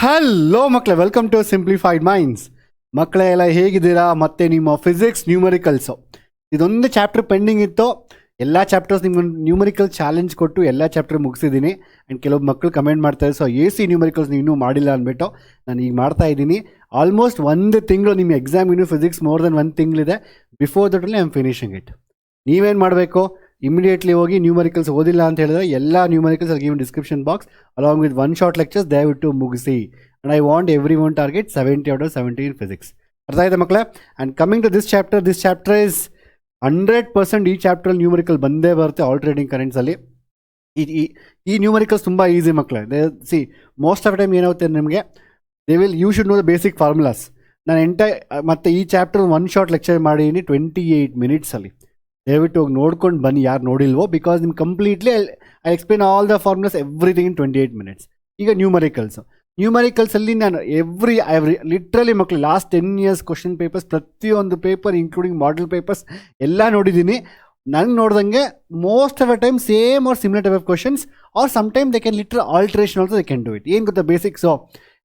Hello ಮಕ್ಕಳೇ, welcome to simplified minds. ಮಕ್ಕಳೇ ಎಲ್ಲ ಹೇಗಿದ್ದೀರಾ? ಮತ್ತೆ ನಿಮ್ಮ ಫಿಸಿಕ್ಸ್ ನ್ಯೂಮರಿಕಲ್ಸು ಇದೊಂದು ಚಾಪ್ಟರ್ ಪೆಂಡಿಂಗ್ ಇತ್ತು. ಎಲ್ಲ ಚಾಪ್ಟರ್ಸ್ ನಿಮ್ಗೆ ನ್ಯೂಮರಿಕಲ್ ಚಾಲೆಂಜ್ ಕೊಟ್ಟು ಎಲ್ಲ ಚಾಪ್ಟರ್ ಮುಗಿಸಿದ್ದೀನಿ. ಆ್ಯಂಡ್ ಕೆಲವು ಮಕ್ಕಳು ಕಮೆಂಟ್ ಮಾಡ್ತಾರೆ, ಸೊ AC ನ್ಯೂಮರಿಕಲ್ಸ್ ನೀವು ಇನ್ನೂ ಮಾಡಿಲ್ಲ ಅಂದ್ಬಿಟ್ಟು ನಾನು ಈಗ ಮಾಡ್ತಾ ಇದ್ದೀನಿ. ಆಲ್ಮೋಸ್ಟ್ ಒಂದು ತಿಂಗಳು ನಿಮ್ಮ ಎಕ್ಸಾಮ್ ಇನ್ನೂ ಫಿಸಿಕ್ಸ್ ಮೋರ್ ದೆನ್ 1 ತಿಂಗಳಿದೆ. Before that I am finishing it. ನೀವೇನು ಮಾಡಬೇಕು, ಇಮಿಡಿಯೇಟ್ಲಿ ಹೋಗಿ ನ್ಯೂಮರಿಕಲ್ಸ್ ಓದಿಲ್ಲ ಅಂತ ಹೇಳಿದ್ರೆ ಎಲ್ಲ ನ್ಯೂಮರಿಕಲ್ಸ್ ಅಲ್ಲಿ given description box along with 1 short lectures ದಯವಿಟ್ಟು ಮುಗಿಸಿ. And I want every one target 70 out of 70 in physics. ಅರ್ಥ ಆಯ್ತಾ ಮಕ್ಕಳೇ? And coming to this chapter is 100% ಈ ಚಾಪ್ಟ್ರಲ್ಲಿ ನ್ಯೂಮರಿಕಲ್ ಬಂದೇ ಬರುತ್ತೆ. ಆಲ್ಟರ್ನೇಟಿಂಗ್ ಕರೆಂಟ್ಸಲ್ಲಿ ಈ ನ್ಯೂಮರಿಕಲ್ಸ್ ತುಂಬ ಈಸಿ ಮಕ್ಕಳೇ. ಸಿ ಮೋಸ್ಟ್ ಆಫ್ ಟೈಮ್ ಏನಾಗುತ್ತೆ ನಿಮಗೆ, you should know the basic formulas. ನಾನು ಮತ್ತು ಈ ಚಾಪ್ಟರ್ 1 ಶಾರ್ಟ್ ಲೆಕ್ಚರ್ ಮಾಡಿದ್ದೀನಿ 28 ಮಿನಿಟ್ಸಲ್ಲಿ. ದಯವಿಟ್ಟು ಹೋಗಿ ನೋಡ್ಕೊಂಡು ಬನ್ನಿ ಯಾರು ನೋಡಿಲ್ವೋ, ಬಿಕಾಸ್ ನಿಮ್ಗೆ completely I explain all the formulas everything in 28 minutes. ಈಗ ನ್ಯೂಮರಿಕಲ್ಸಲ್ಲಿ ನಾನು ಎವ್ರಿ ಲಿಟ್ರಲಿ ಮಕ್ಕಳು ಲಾಸ್ಟ್ 10 years ಕ್ವಶನ್ ಪೇಪರ್ಸ್, ಪ್ರತಿಯೊಂದು ಪೇಪರ್ ಇನ್ಕ್ಲೂಡಿಂಗ್ ಮಾಡೆಲ್ ಪೇಪರ್ಸ್ ಎಲ್ಲ ನೋಡಿದ್ದೀನಿ. ನನಗೆ ನೋಡ್ದಂಗೆ most of the time same or similar type of questions or some time they can literal alteration also they can do it. ಏನು ಗೊತ್ತಾ basics?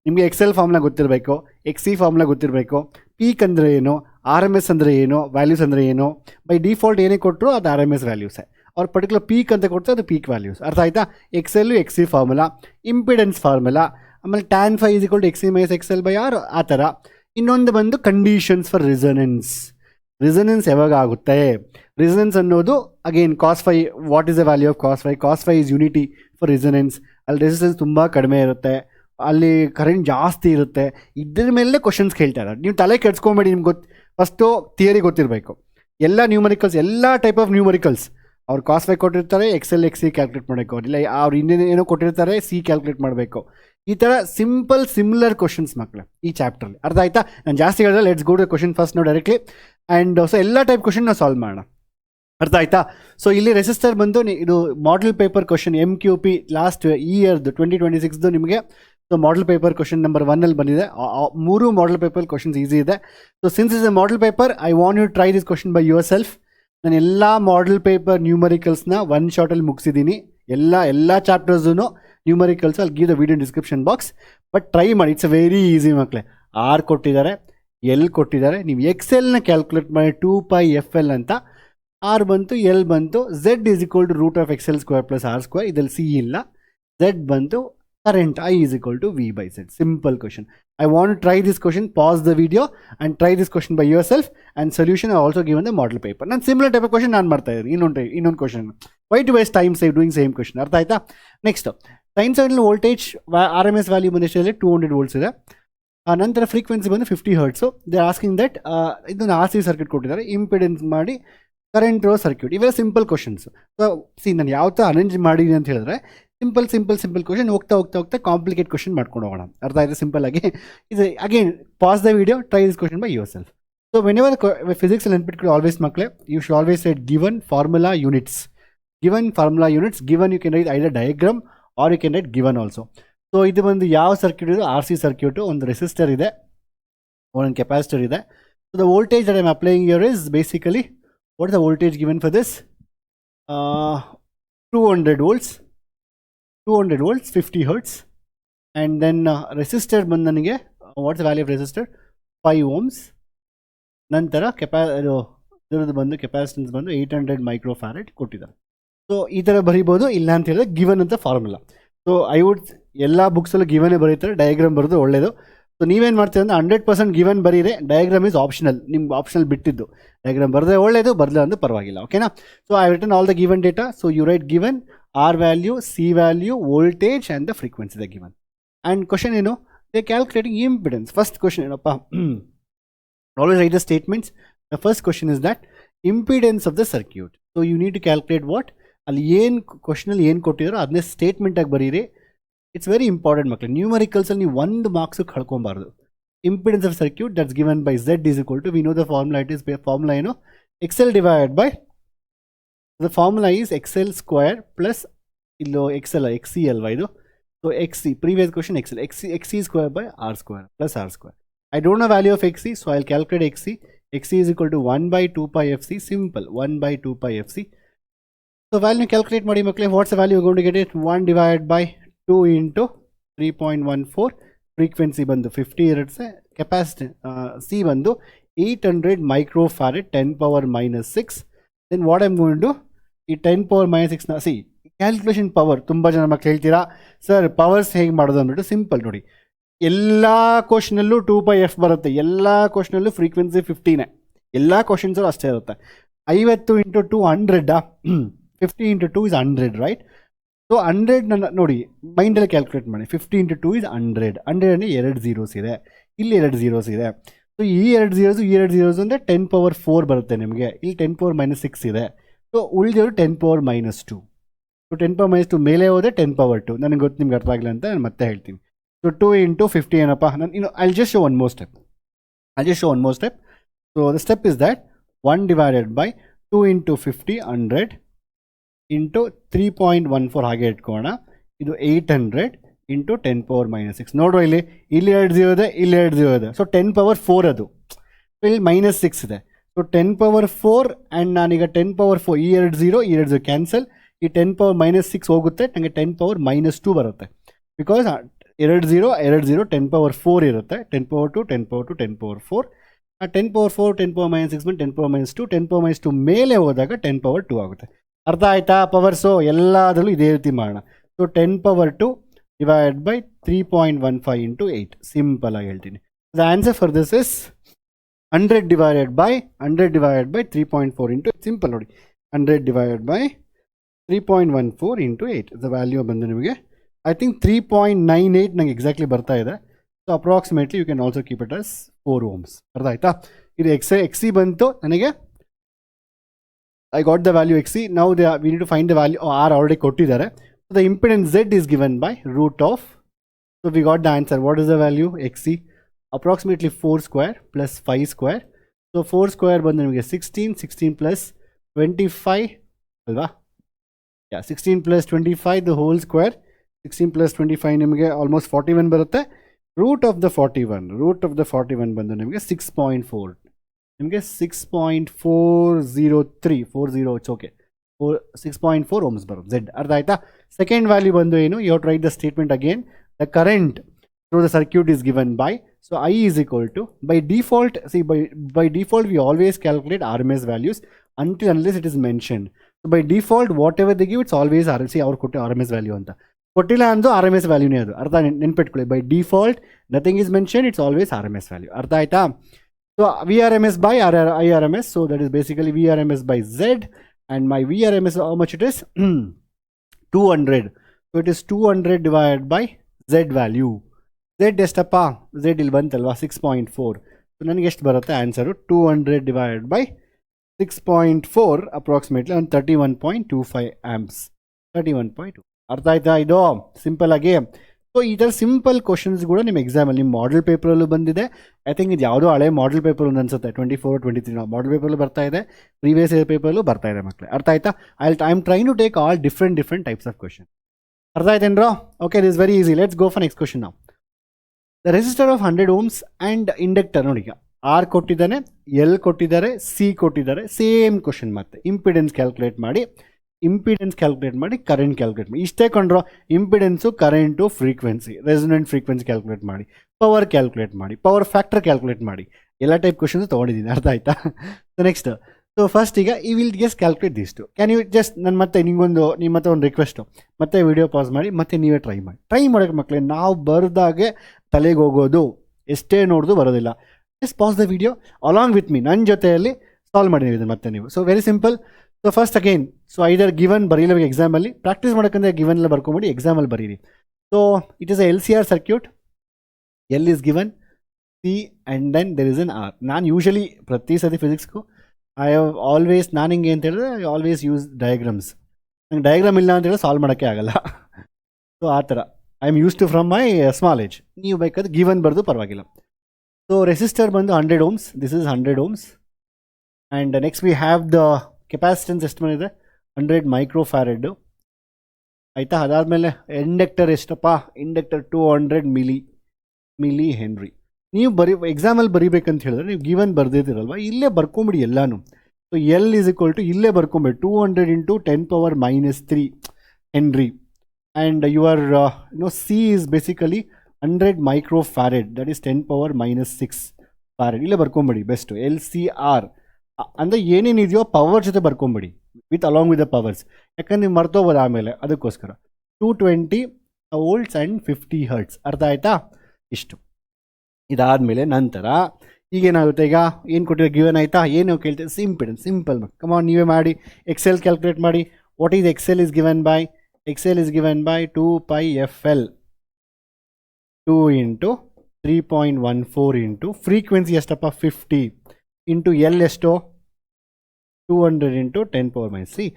ನಿಮಗೆ X L formula ಗೊತ್ತಿರಬೇಕು, XC formula ಗೊತ್ತಿರಬೇಕು, peak ಅಂದರೆ ಏನು, RMS ಅಂದರೆ ಏನು, ವ್ಯಾಲ್ಯೂಸ್ ಅಂದರೆ ಏನು. ಬೈ ಡಿಫಾಲ್ಟ್ ಏನೇ ಕೊಟ್ಟರು ಅದು RMS ವ್ಯಾಲ್ಯೂಸೇ. ಅವ್ರು ಪರ್ಟಿಕ್ಯುಲರ್ ಪೀಕ್ ಅಂತ ಕೊಡ್ತಾರೆ, ಅದು ಪೀಕ್ ವ್ಯಾಲ್ಯೂಸ್. ಅರ್ಥ ಆಯ್ತಾ? XL XC formula, impedance formula, ಆಮೇಲೆ tan phi = XC - XL/R ಆ ಥರ. ಇನ್ನೊಂದು ಬಂದು ಕಂಡೀಷನ್ಸ್ ಫಾರ್ ರಿಸನೆನ್ಸ್. ರಿಸನೆನ್ಸ್ ಯಾವಾಗ ಆಗುತ್ತೆ? ರಿಸನೆನ್ಸ್ ಅನ್ನೋದು again cos phi, what is the value of cos phi? cos phi is unity for resonance. ಅಲ್ಲಿ ರೆಸಿಸ್ಟೆನ್ಸ್ ತುಂಬ ಕಡಿಮೆ ಇರುತ್ತೆ, ಅಲ್ಲಿ ಕರೆಂಟ್ ಜಾಸ್ತಿ ಇರುತ್ತೆ. ಇದ್ರ ಮೇಲೆ ಕ್ವಶನ್ಸ್ ಕೇಳ್ತಾರೆ. ನೀವು ತಲೆ ಕೆಡ್ಸ್ಕೊಂಬೇಡಿ. ನಿಮ್ಗೆ ಫಸ್ಟು ಥಿಯರಿ ಗೊತ್ತಿರಬೇಕು. ಎಲ್ಲ ನ್ಯೂಮರಿಕಲ್ಸ್, ಎಲ್ಲ ಟೈಪ್ ಆಫ್ ನ್ಯೂಮರಿಕಲ್ಸ್ ಅವ್ರು cos phi ಕೊಟ್ಟಿರ್ತಾರೆ, XL XC ಕ್ಯಾಲ್ಕುಲೇಟ್ ಮಾಡೋಕ್ಕೆ, ಇಲ್ಲ ಅವ್ರು ಇನ್ನೇನು ಏನೋ ಕೊಟ್ಟಿರ್ತಾರೆ, C ಕ್ಯಾಲ್ಕುಲೇಟ್ ಮಾಡಬೇಕು. ಈ ಥರ ಸಿಮಿಲರ್ ಕ್ವಶನ್ಸ್ ಮಕ್ಕಳು ಈ ಚಾಪ್ಟ್ರಲ್ಲಿ. ಅರ್ಥ ಆಯ್ತಾ? ನಾನು ಜಾಸ್ತಿ ಹೇಳಿದ್ರೆ let's go to question first ನಾವು ಡೈರೆಕ್ಟ್ಲಿ. ಆ್ಯಂಡ್ ಸೊ ಎಲ್ಲ ಟೈಪ್ ಕ್ವಶನ್ ನಾವು ಸಾಲ್ವ್ ಮಾಡೋಣ. ಅರ್ಥ ಆಯ್ತಾ? ಸೊ ಇಲ್ಲಿ ರೆಸಿಸ್ಟರ್ ಬಂದು ಇದು model paper question MQP last ಇಯರ್ದು 2026 ನಿಮಗೆ. So model paper question number 1 ಬಂದಿದೆ. 3 ಮಾಡೆಲ್ ಪೇಪರ್ ಕ್ವಶನ್ಸ್ ಈಸಿ ಇದೆ. So since is a model paper, I want you try this question by yourself. ನಾನು ಎಲ್ಲ ಮಾಡೆಲ್ ಪೇಪರ್ ನ್ಯೂಮರಿಕಲ್ಸ್ನ 1 ಶಾರ್ಟಲ್ಲಿ ಮುಗಿಸಿದ್ದೀನಿ. ಎಲ್ಲ ಚಾಪ್ಟರ್ಸೂ numericals ಅಲ್ಲಿ give the video description box. But try ಮಾಡಿ, it's a very easy ಮಕ್ಕಳೇ. R ಕೊಟ್ಟಿದ್ದಾರೆ, L ಕೊಟ್ಟಿದ್ದಾರೆ, ನೀವು XLನ ಕ್ಯಾಲ್ಕುಲೇಟ್ ಮಾಡಿ 2πfl ಅಂತ. R ಬಂತು, L ಬಂತು, Z = √XL² + R². ಇದರಲ್ಲಿ C ಇಲ್ಲ. Z ಬಂತು current I = V/Z. Simple question. I want to try this question. Pause the video and try this question by yourself. And solution I also given the model paper. ನಾನು similar type of question ನಾನು ಮಾಡ್ತಾ ಇದ್ದೀನಿ. ಇನ್ನೊಂದು question. Why to waste time doing same question? ಅರ್ಥ ಆಯ್ತಾ? Next ಸೈನ್ಸಲ್ಲಿ voltage RMS value ಬಂದು 200 volts ಇದೆ. ನಂತರ ಫ್ರೀಕ್ವೆನ್ಸಿ ಬಂದು 50 Hz. They are asking that ಇದನ್ನು RC ಸರ್ಕ್ಯೂಟ್ ಕೊಟ್ಟಿದ್ದಾರೆ, ಇಂಪಿಡೆನ್ಸ್ ಮಾಡಿ ಕರೆಂಟ್ ರೋ ಸರ್ಕ್ಯೂಟ್. ಇವೆಲ್ಲ ಸಿಂಪಲ್ ಕ್ವಶನ್ಸ್. ಸೊ ನಾನು ಯಾವ ಥರ ಅರೇಂಜ್ ಮಾಡಿದ್ದೀನಿ ಅಂತ ಹೇಳಿದ್ರೆ ಸಿಂಪಲ್ ಕ್ವಶನ್, ಹೋಗ್ತಾ ಕಾಂಪ್ಲಿಕೇಟ್ ಕ್ವಶನ್ ಮಾಡ್ಕೊಂಡು ಹೋಗೋಣ. ಅರ್ಥ ಆಯ್ತು? ಸಿಂಪಲ್ ಆಗಿ ಇದು again pause the video, try this question by yourself. So whenever physics ಅಲ್ಲಿ ನೆನ್ಪಿಟ್ಕೊಳ್ಳಿ, ಆಲ್ವೇಸ್ ಮಕ್ಕಳೇ, you should always set given formula units. Given you can write either diagram or you can write given also. So ಇದು ಒಂದು ಯಾವ circuit ಇದೆ? RC circuit. ಒಂದು resistor ಇದೆ, ಒಂದು ಕೆಪಾಸಿಟರ್ ಇದೆ. So the voltage that I am applying here is basically, what is the voltage given for this? 200 volts, 50 Hz. And then resistor ಬಂದು ನನಗೆ, what's the value of resistor? 5 ohms. ನಂತರ ಇದ್ರದ್ದು ಬಂದು capacitance ಬಂದು 800 microfarad ಕೊಟ್ಟಿದ್ದಾರೆ. So ಈ ಥರ ಬರೀಬೋದು. ಇಲ್ಲ ಅಂತ ಹೇಳಿದ್ರೆ ಗಿವನ್ ಅಂತ ಫಾರ್ಮುಲಾ. ಸೊ ಐ ವುಡ್ ಎಲ್ಲ ಬುಕ್ಸಲ್ಲೂ ಗಿವನ್ನೇ ಬರೀತಾರೆ, ಡಯಾಗ್ರಾಮ್ ಬರೋದು ಒಳ್ಳೆಯದು. ಸೊ ನೀವೇನು ಮಾಡ್ತೀವಿ ಅಂದರೆ 100% ಗಿವನ್ ಬರೀರೆ, ಡಯಾಗ್ರಾಮ್ ಈಸ್ ಆಪ್ಷನಲ್. ನಿಮ್ಮ ಆಪ್ಷನಲ್ ಬಿಟ್ಟಿದ್ದು ಡಯಾಗ್ರಾಮ್ ಬರದೆ ಒಳ್ಳೆಯದು, ಬರಲ್ಲ ಅಂದ್ರೆ ಪರವಾಗಿಲ್ಲ. ಓಕೆನಾ? So I written all the given data. So you write given R value, C value, voltage and the frequency they given. And question ಏನು? They calculating impedance. First question ಏನಪ್ಪ? Always write the statements. The first question is that impedance of the circuit. So you need to calculate what? ಅಲ್ಲಿ ಏನು ಕ್ವಶನಲ್ಲಿ ಏನು ಕೊಟ್ಟಿದ್ದಾರೋ ಅದನ್ನೇ ಸ್ಟೇಟ್ಮೆಂಟಾಗಿ ಬರೀರಿ. It's very important ಮಕ್ಕಳು. ನ್ಯೂಮರಿಕಲ್ಸಲ್ಲಿ ನೀವು 1 ಮಾರ್ಕ್ಸ್ ಕಳ್ಕೊಬಾರ್ದು. Impedance of circuit that's given by Z = V know the formula. It is formula ಏನು? XL divided by the formula is XL² plus illo XL XC alva idu. So XC, previous question XL, XC² by R² plus R². I don't know value of XC, so I'll calculate XC. XC is equal to 1/2πfc. Simple, 1/2πfc. So value calculate madi makle. What's the value you're going to get? It 1 divided by 2 into 3.14 frequency ಬಂದು 50 ಇರುತ್ತೆ, capacity C ಬಂದು 800 microfarad 10⁻⁻6. Then what I'm going to ಈ 10⁻⁻6 ನ C calculation power. ತುಂಬ ಜನ ಮಕ್ಕಳು ಹೇಳ್ತೀರಾ sir powers ಹೇಗೆ ಮಾಡೋದು ಅಂದ್ಬಿಟ್ಟು. ಸಿಂಪಲ್ ನೋಡಿ, ಎಲ್ಲ ಕ್ವಶನಲ್ಲೂ 2πf ಬರುತ್ತೆ, ಎಲ್ಲ ಕ್ವಶನಲ್ಲೂ ಫ್ರೀಕ್ವೆನ್ಸಿ 50ನೇ, ಎಲ್ಲ ಕ್ವಶನ್ಸಲ್ಲೂ ಅಷ್ಟೇ ಇರುತ್ತೆ. 50 × 2 100 50 × 2 is 100 ರೈಟ್. ಸೊ 100 ನೋಡಿ ಮೈಂಡಲ್ಲಿ ಕ್ಯಾಲ್ಕುಲೇಟ್ ಮಾಡಿ. 50 × 2 is 100. 100 ಅಂದರೆ 2 zeros ಇದೆ, ಇಲ್ಲಿ 2 zeros ಇದೆ. ಸೊ ಈ 2 zeros ಅಂದರೆ 10⁻4 ಬರುತ್ತೆ ನಿಮಗೆ. ಇಲ್ಲಿ 10⁻⁻6 ಇದೆ. ಸೊ ಉಳಿದಿರೋ 10⁻⁻2. ಸೊ 10⁻⁻2 ಮೇಲೆ ಹೋದರೆ 10⁻2. ನನಗೆ ಗೊತ್ತು ನಿಮ್ಗೆ ಅರ್ಥ ಆಗಿಲ್ಲ ಅಂತ ನಾನು ಮತ್ತೆ ಹೇಳ್ತೀನಿ. ಸೊ 2 × 50 ಏನಪ್ಪ, ನಾನು I'll just show one more step. So the step is that 1 divided by 2 × 50 100 into 3.14 ಹಾಗೆ ಇಟ್ಕೋಣ. ಇದು 800 ಇಂಟು 10⁻⁻6. ನೋಡುವ ಇಲ್ಲಿ 2 0 ಇದೆ, ಇಲ್ಲಿ 2 0 ಇದೆ. ಸೊ 10⁻4 ಅದು, ಇಲ್ಲಿ -6 ಇದೆ. ಸೊ 10⁻4 ಆ್ಯಂಡ್ ನಾನೀಗ 10⁻4 ಈ 2 0 ಈ 2 0 ಕ್ಯಾನ್ಸಲ್. ಈ 10⁻⁻6 ಹೋಗುತ್ತೆ, ನನಗೆ 10⁻⁻2 ಬರುತ್ತೆ. ಬಿಕಾಸ್ 2 0 2 0 10⁻4 ಇರುತ್ತೆ. 10⁻2 10⁻2 10⁻4. ಆ 10⁻4 10⁻⁻6 ಬಂದು 10⁻⁻2 10⁻2 ಮೇಲೆ ಹೋದಾಗ 10⁻2 ಆಗುತ್ತೆ. ಅರ್ಥ ಆಯ್ತಾ ಪವರ್ಸು? ಎಲ್ಲದರಲ್ಲೂ ಇದೇ ರೀತಿ ಮಾಡೋಣ. So 10⁻2 divide by 3.15 × 8. ಸಿಂಪಲ್ ಆಗಿ ಹೇಳ್ತೀನಿ. The answer for this is 100 divided by 3.4 into 8. Simple ನೋಡಿ, 100 divided by 3.14 into 8. The value ಬಂದು ನಿಮಗೆ ಐ ಥಿಂಕ್ 3.98 ನಂಗೆ ಎಕ್ಸಾಕ್ಟ್ಲಿ ಬರ್ತಾ ಇದೆ. So approximately you can also keep it as 4 ohms. ಅರ್ಥ ಆಯ್ತಾ? ಇದು ಎಕ್ಸಿ ಬಂತು ನನಗೆ. I got the value XC. Now we need to find the value R already ಕೊಟ್ಟಿದ್ದಾರೆ. So the impedance Z is given by root of. So we got the answer. What is the value? XC approximately 4 square plus 5 square. So 4 square ಬಂದು ನಿಮಗೆ 16 plus 25 ಅಲ್ವಾ? Yeah, 16 plus 25 the whole square. 16 plus 25 ನಿಮಗೆ almost 41 ಬರುತ್ತೆ. Root of the 41 ಬಂದು ನಿಮಗೆ 6.4. ನಿಮಗೆ 6.403 it's okay 6.4 ohms ಬರುತ್ತೆ Z. ಅರ್ಥ ಆಯ್ತಾ? ಸೆಕೆಂಡ್ ವ್ಯಾಲ್ಯೂ ಬಂದು ಏನು? You have to write the statement again. The current through the circuit is given by, so I is equal to, by default we always calculate RMS values until unless it is mentioned. So by default whatever they give it's always RMS. ಅವ್ರು ಕೊಟ್ಟು RMS value ಅಂತ ಕೊಟ್ಟಿಲ್ಲ ಅಂದು RMS ವ್ಯಾಲ್ಯೂನೇ ಅದು. ಅರ್ಥ ನೆನ್ಪಿಟ್ಕೊಳ್ಳಿ. By default nothing is mention, it's always RMS value. ಅರ್ಥ ಆಯ್ತಾ? So VRMS by IRMS. So that is basically VRMS by Z, and my VRMS, how much it is? 200. So it is 200 divided by Z value. Z ಎಷ್ಟಪ್ಪ? Z ಇಲ್ಲಿ ಬಂತಲ್ವಾ 6.4. So ನನಗೆ ಎಷ್ಟು ಬರುತ್ತೆ answer? 200 divided by 6.4 approximately ಒಂದು 31.25 amps. 31.2. ಅರ್ಥ ಆಯ್ತಾ? ಇದು simple ಆಗಿ. ಸೊ ಈ ಥರ ಸಿಂಪಲ್ ಕ್ವಶನ್ಸ್ ಕೂಡ ನಿಮ್ಮ ಎಕ್ಸಾಮಲ್ಲಿ, ನಿಮ್ಮ ಮಾಡಲ್ ಪೇಪರಲ್ಲೂ ಬಂದಿದೆ. ಐ ಥಿಂಕ್ ಇದು ಯಾವುದೋ ಹಳೆ ಮಾಡಲ್ ಪೇಪರ್ ಒಂದು ಅನ್ಸುತ್ತೆ, 24-23 ಮಾಡಲ್ ಪೇಪರ್ಲು ಬರ್ತಾ ಇದೆ, ಪ್ರೀವಿಯಸ್ ಇಯರ್ ಪೇಪರ್ಲು ಬರ್ತಾ ಇದೆ ಮಕ್ಕಳೇ. ಅರ್ಥ ಆಯ್ತಾ? I am trying to take all different types of question. ಅರ್ಥ ಆಯ್ತೇನ್ರೋ? Okay, this very easy. Let's go for next question ನಾವು. The resistor of 100 ohms and inductor. ನೋಡಿ, ಈಗ ಆರ್ ಕೊಟ್ಟಿದ್ದಾನೆ, ಎಲ್ ಕೊಟ್ಟಿದ್ದಾರೆ, ಸಿ ಕೊಟ್ಟಿದ್ದಾರೆ. ಸೇಮ್ ಕ್ವಶನ್ ಮತ್ತೆ ಇಂಪಿಡೆನ್ಸ್ ಕ್ಯಾಲ್ಕುಲೇಟ್ ಮಾಡಿ, ಕರೆಂಟ್ ಕ್ಯಾಲ್ಕುಲೇಟ್ ಮಾಡಿ. ಇಷ್ಟೇ ಕೊಂಡ್ರೋ. Impedance, current, frequency, resonant frequency calculate ಮಾಡಿ, ಪವರ್ ಕ್ಯಾಲ್ಕುಲೇಟ್ ಮಾಡಿ, ಪವರ್ ಫ್ಯಾಕ್ಟರ್ ಕ್ಯಾಲ್ಕುಲೇಟ್ ಮಾಡಿ. ಎಲ್ಲ ಟೈಪ್ ಕ್ವಶನ್ಸ್ ತೊಗೊಂಡಿದ್ದೀನಿ. ಅರ್ಥ ಆಯ್ತಾ? ಸೊ ನೆಕ್ಸ್ಟ್, ಸೊ ಫಸ್ಟ್ ಈಗ ಈ ವಿಲ್ ಗೆಸ್ ಕ್ಯಾಲ್ಕುಲೇಟ್ ದಿಷ್ಟು. ಕ್ಯಾನ್ ಯು ಜಸ್ಟ್ ನಾನು ಮತ್ತೆ ನಿಮ್ಮ ಹತ್ರ ಒಂದು ರಿಕ್ವೆಸ್ಟು, ಮತ್ತೆ ವಿಡಿಯೋ ಪಾಸ್ ಮಾಡಿ ಮತ್ತೆ ನೀವೇ ಟ್ರೈ ಮಾಡೋಕ್ಕೆ ಮಕ್ಕಳೇ. ನಾವು ಬರ್ದಾಗೆ ತಲೆಗೆ ಹೋಗೋದು, ಎಷ್ಟೇ ನೋಡೋದು ಬರೋದಿಲ್ಲ. Just pause the video along with me, ನನ್ನ ಜೊತೆಯಲ್ಲಿ ಸಾಲ್ವ್ ಮಾಡಿ ಇದನ್ನು ಮತ್ತೆ ನೀವು. So very simple. So first again, so either given ಬರೀಲೇಬೇಕು ಎಕ್ಸಾಮಲ್ಲಿ. ಪ್ರಾಕ್ಟೀಸ್ ಮಾಡೋಕ್ಕಂದ್ರೆ ಗಿವನ್ ಎಲ್ಲ ಬರ್ಕೊಂಬಿಡಿ, ಎಕ್ಸಾಮಲ್ಲಿ ಬರೀರಿ. So it is a LCR circuit. L is given, C and then there is an R. ನಾನು ಯೂಶಲಿ ಪ್ರತಿ ಸತಿ ಫಿಸಿಕ್ಸ್ಗೂ ಐ ಹ್ಯಾವ್ ಆಲ್ವೇಸ್, ನಾನು ಹಿಂಗೆ ಅಂತ ಹೇಳಿದ್ರೆ ಐ ಆಲ್ವೇಸ್ ಯೂಸ್ ಡಯಾಗ್ರಾಮ್ಸ್. ನಂಗೆ ಡಯಾಗ್ರಾಮ್ ಇಲ್ಲ ಅಂತ ಹೇಳಿದ್ರೆ ಸಾಲ್ವ್ ಮಾಡೋಕ್ಕೆ ಆಗಲ್ಲ. ಸೊ ಆ ಥರ I am use to from my small age. ನೀವು ಬೇಕಾದ್ರೆ ಗಿವನ್ ಬರೆದು ಪರವಾಗಿಲ್ಲ. ಸೊ ರೆಸಿಸ್ಟರ್ ಬಂದು 100 ohms. This is 100 ohms. And next we have the capacitance ಎಷ್ಟು ಬಂದಿದೆ? 100 ಮೈಕ್ರೋಫ್ಯಾರಡ್. ಆಯಿತಾ? ಅದಾದಮೇಲೆ ಇಂಡಕ್ಟರ್ ಎಷ್ಟಪ್ಪ? Inductor 200 milli henry. ನೀವು ಎಕ್ಸಾಮಲ್ಲಿ ಬರೀಬೇಕಂತ ಹೇಳಿದ್ರೆ ನೀವು ಗಿವನ್ ಬರ್ದಿದ್ದೀರಲ್ವ, ಇಲ್ಲೇ ಬರ್ಕೊಂಬಿಡಿ ಎಲ್ಲಾನು. So L is equal to ಇಲ್ಲೇ ಬರ್ಕೊಂಬಿಡಿ 200 × 10⁻³ henry. And your C is basically 100 microfarad, that is 10 power minus 6 farad. ಇಲ್ಲೇ ಬರ್ಕೊಂಬಿಡಿ ಬೆಸ್ಟ್. ಎಲ್ ಸಿ ಆರ್ ಅಂದರೆ ಏನೇನಿದೆಯೋ ಪವರ್ ಜೊತೆ ಬರ್ಕೊಂಬಿಡಿ with along with the powers, ಯಾಕಂದ್ರೆ ನೀವು ಮರ್ತೋಗ್ಬೋದು ಆಮೇಲೆ, ಅದಕ್ಕೋಸ್ಕರ 220 ವೋಲ್ಟ್ಸ್ ಆ್ಯಂಡ್ 50 ಹರ್ಟ್ಸ್. ಅರ್ಥ ಆಯ್ತಾ? ಇಷ್ಟು. ಇದಾದಮೇಲೆ ನಂತರ ಈಗೇನಾಗುತ್ತೆ, ಈಗ ಏನು ಕೊಟ್ಟಿರೋ ಗಿವನ್ ಆಯಿತಾ, ಏನು ಕೇಳ್ತೀವಿ, ಸಿಂಪಲ್ ಕಮಾನ್ ನೀವೇ ಮಾಡಿ. ಎಕ್ಸೆಲ್ ಕ್ಯಾಲ್ಕುಲೇಟ್ ಮಾಡಿ. What is X L is given by? X L is given by 2 pi FL 2 into 3.14 into frequency ಎಷ್ಟಪ್ಪ 50 ಇಂಟು ಎಲ್ ಎಷ್ಟೋ 200 into 10 power minus 3.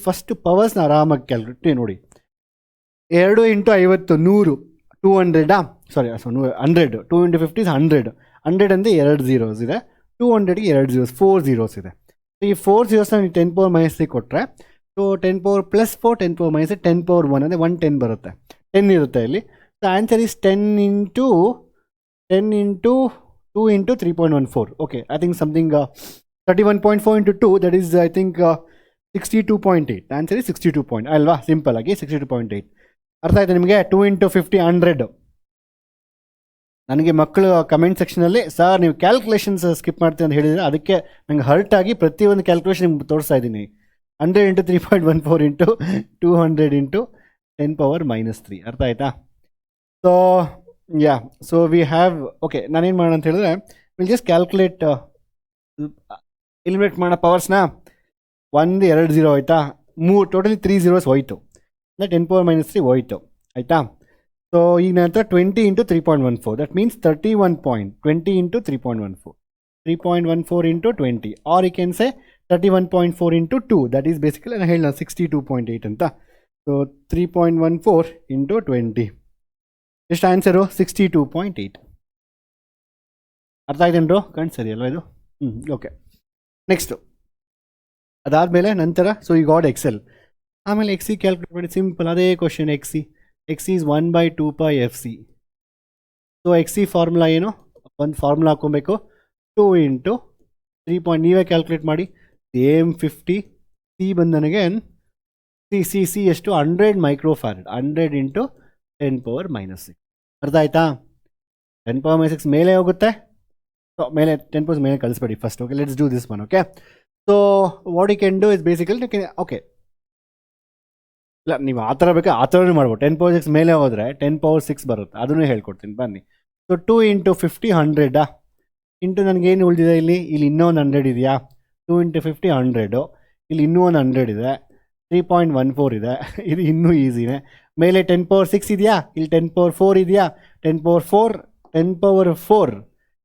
ಫಸ್ಟ್ ಪವರ್ಸ್ನ ಆರಾಮಾಗಿ ಕ್ಯಾಲ್ಕುಲೇಟ್ ನೋಡಿ. 2 into 50 100 200 ಸಾರಿ 100 2 into 50 is 100. 100 ಅಂದರೆ 2 zeros ಇದೆ, 200ಗೆ 2 zeros 4 zeros ಇದೆ. ಈ 4 zeros ನೀವು 10 power minus 3 ಕೊಟ್ಟರೆ, so 10 power plus 4 10 power minus 10 power 1 ಅಂದರೆ 110 ಬರುತ್ತೆ. 10 ಇರುತ್ತೆ ಇಲ್ಲಿ. So answer is 10 into 2 into 3.14. Okay, I think something 31.4 into 2, that is I think 62.8. Answer is 62. ಅಲ್ವಾ? ಸಿಂಪಲ್ ಆಗಿ 62.8. ಅರ್ಥ ಆಯ್ತು ನಿಮಗೆ? 2 into 50 100. ನನಗೆ ಮಕ್ಕಳು ಕಮೆಂಟ್ ಸೆಕ್ಷನಲ್ಲಿ ಸರ್ ನೀವು ಕ್ಯಾಲ್ಕುಲೇಷನ್ಸ್ ಸ್ಕಿಪ್ ಮಾಡ್ತೀವಿ ಅಂತ ಹೇಳಿದರೆ, ಅದಕ್ಕೆ ನಂಗೆ ಹರ್ಟ್ ಆಗಿ ಪ್ರತಿಯೊಂದು ಕ್ಯಾಲ್ಕುಲೇಷನ್ ನಿಮ್ಗೆ ತೋರಿಸ್ತಾ ಇದ್ದೀನಿ. 100 into 3.14 into 200 into 10 power minus 3. ಅರ್ಥ ಆಯ್ತಾ? So yeah, so we have, okay ನಾನೇನು ಮಾಡೋಣ ಅಂತ ಹೇಳಿದ್ರೆ, ವಿಲ್ ಜಸ್ಟ್ ಕ್ಯಾಲ್ಕುಲೇಟ್, ಎಲಿಮಿನೇಟ್ ಮಾಡೋ ಪವರ್ಸ್ನ. 1 2 0 ಆಯಿತಾ, ಟೋಟಲಿ 3 zeros ಹೋಯಿತು, ಅಂದರೆ 10 power minus 3 ಹೋಯಿತು. ಆಯಿತಾ? ಸೊ ಈಗ ನಂತರ 20 into 3.14, that means 31.20 into 3.14, 3.14 into 20, or you can say 31.4 into 2, that is basically ನಾನು ಹೇಳ 62.8 ಅಂತ. ಸೊ 3.14 into 20 ಎಷ್ಟು ಆನ್ಸರು? 62.8. ಅರ್ಥ ಆಯ್ತೇನ್ರು? ಕಣ್ ಸರಿ ಅಲ್ವಾ ಇದು? ಓಕೆ. ನೆಕ್ಸ್ಟು ಅದಾದಮೇಲೆ ನಂತರ, ಸೊ ಈ ಗಾಡ್ ಎಕ್ಸೆಲ್, ಆಮೇಲೆ ಎಕ್ಸಿ ಕ್ಯಾಲ್ಕುಲೇಟ್ ಮಾಡಿ. ಸಿಂಪಲ್ ಅದೇ question. XC is 1/2 pi FC. ಸೊ ಎಕ್ಸಿ ಫಾರ್ಮುಲಾ ಏನು? ಒಂದು ಫಾರ್ಮುಲಾ ಹಾಕ್ಕೊಬೇಕು, 2 into 3. ನೀವೇ ಕ್ಯಾಲ್ಕುಲೇಟ್ ಮಾಡಿ. ಸೇಮ್ 50. ಸಿ ಬಂದು ನನಗೆ ಸಿ ಎಷ್ಟು? 100 microfarad. 100 into 10 power minus 6. ಅರ್ಥ ಆಯ್ತಾ? 10 power minus 6 ಮೇಲೆ ಹೋಗುತ್ತೆ. ಸೊ ಮೇಲೆ 10 power ಮೇಲೆ ಕಳಿಸ್ಬೇಡಿ first. Okay, let's do this one. Okay, so what you can do is basically, okay ಇಲ್ಲ ನೀವು ಆ ಥರ ಬೇಕಾ ಆ ಥರನೂ ಮಾಡ್ಬೋದು. 10 power 6 ಮೇಲೆ ಹೋದರೆ 10 power 6 ಬರುತ್ತೆ, ಅದನ್ನು ಹೇಳ್ಕೊಡ್ತೀನಿ ಬನ್ನಿ. ಸೊ 2 into 50 100 ಇಂಟು ನನಗೇನು ಉಳಿದಿದೆ ಇಲ್ಲಿ ಇನ್ನೊಂದು 100 ಇದೆಯಾ? 2 into 50 100, ಇಲ್ಲಿ ಇನ್ನೂ ಒಂದು 100 ಇದೆ, 3.14 ಇದೆ. ಇದು ಇನ್ನೂ ಈಸಿನೇ. ಮೇಲೆ 10 power 6 ಇದೆಯಾ? ಇಲ್ಲಿ 10 power 4 ಇದೆಯಾ? 10 power 4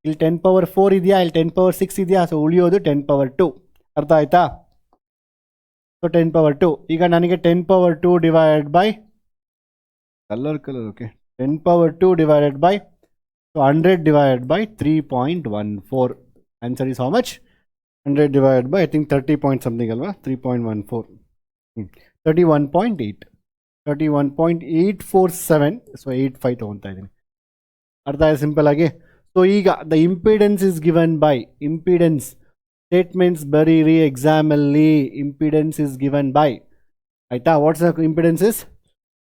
ಇಲ್ಲಿ 10 power 4 ಇದೆಯಾ? ಇಲ್ಲಿ 10 power 6 ಇದೆಯಾ? ಸೊ ಉಳಿಯೋದು 10 power 2. ಅರ್ಥ ಆಯ್ತಾ? So 10 power 2. ಈಗ ನನಗೆ 10 power 2 divided by colour, okay, 10 power 2 divided by, so 100 divided by 3.14. Answer is how much? 100 divided by, I think 30 point something ಅಲ್ವಾ? 3.14, 31.8, 31.847. ಸೊ 85 ತೊಗೊತಾ ಇದ್ದೀನಿ. ಅರ್ಥ ಆಯ್ತು ಸಿಂಪಲ್ ಆಗಿ? ಸೊ ಈಗ the impedance is given by, impedance statements ಬರೀರಿ ಎಕ್ಸಾಮಲ್ಲಿ. Impedance is given by, ಆಯಿತಾ? What's the impedance is?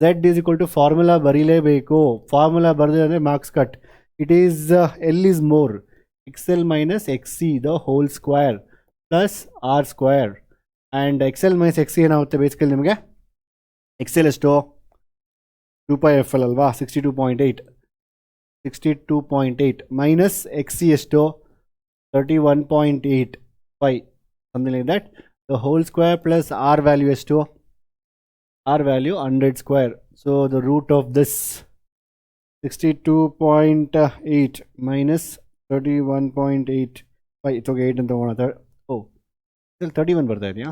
Z is equal to formula ಬರೀಲೇಬೇಕು. ಫಾರ್ಮುಲಾ ಬರೆದ್ರೆ ಅಂದರೆ marks cut. It is L is more XL minus XC the whole square plus R square, and XL minus XC ಏನಾಗುತ್ತೆ basically ನಿಮಗೆ? XL ಎಷ್ಟು? 2 pi FL ಅಲ್ವಾ? 62.8 minus XC ಎಷ್ಟು? 31.85 something like that. The whole square plus R value ಎಷ್ಟು? R value 100 square. So the root of this 62.8 minus 31.85. It's okay, 8 ಅಂತ ತಗೋಣ. ಓ ಇಲ್ಲಿ 31 ಬರ್ತಾ ಇದೆಯಾ?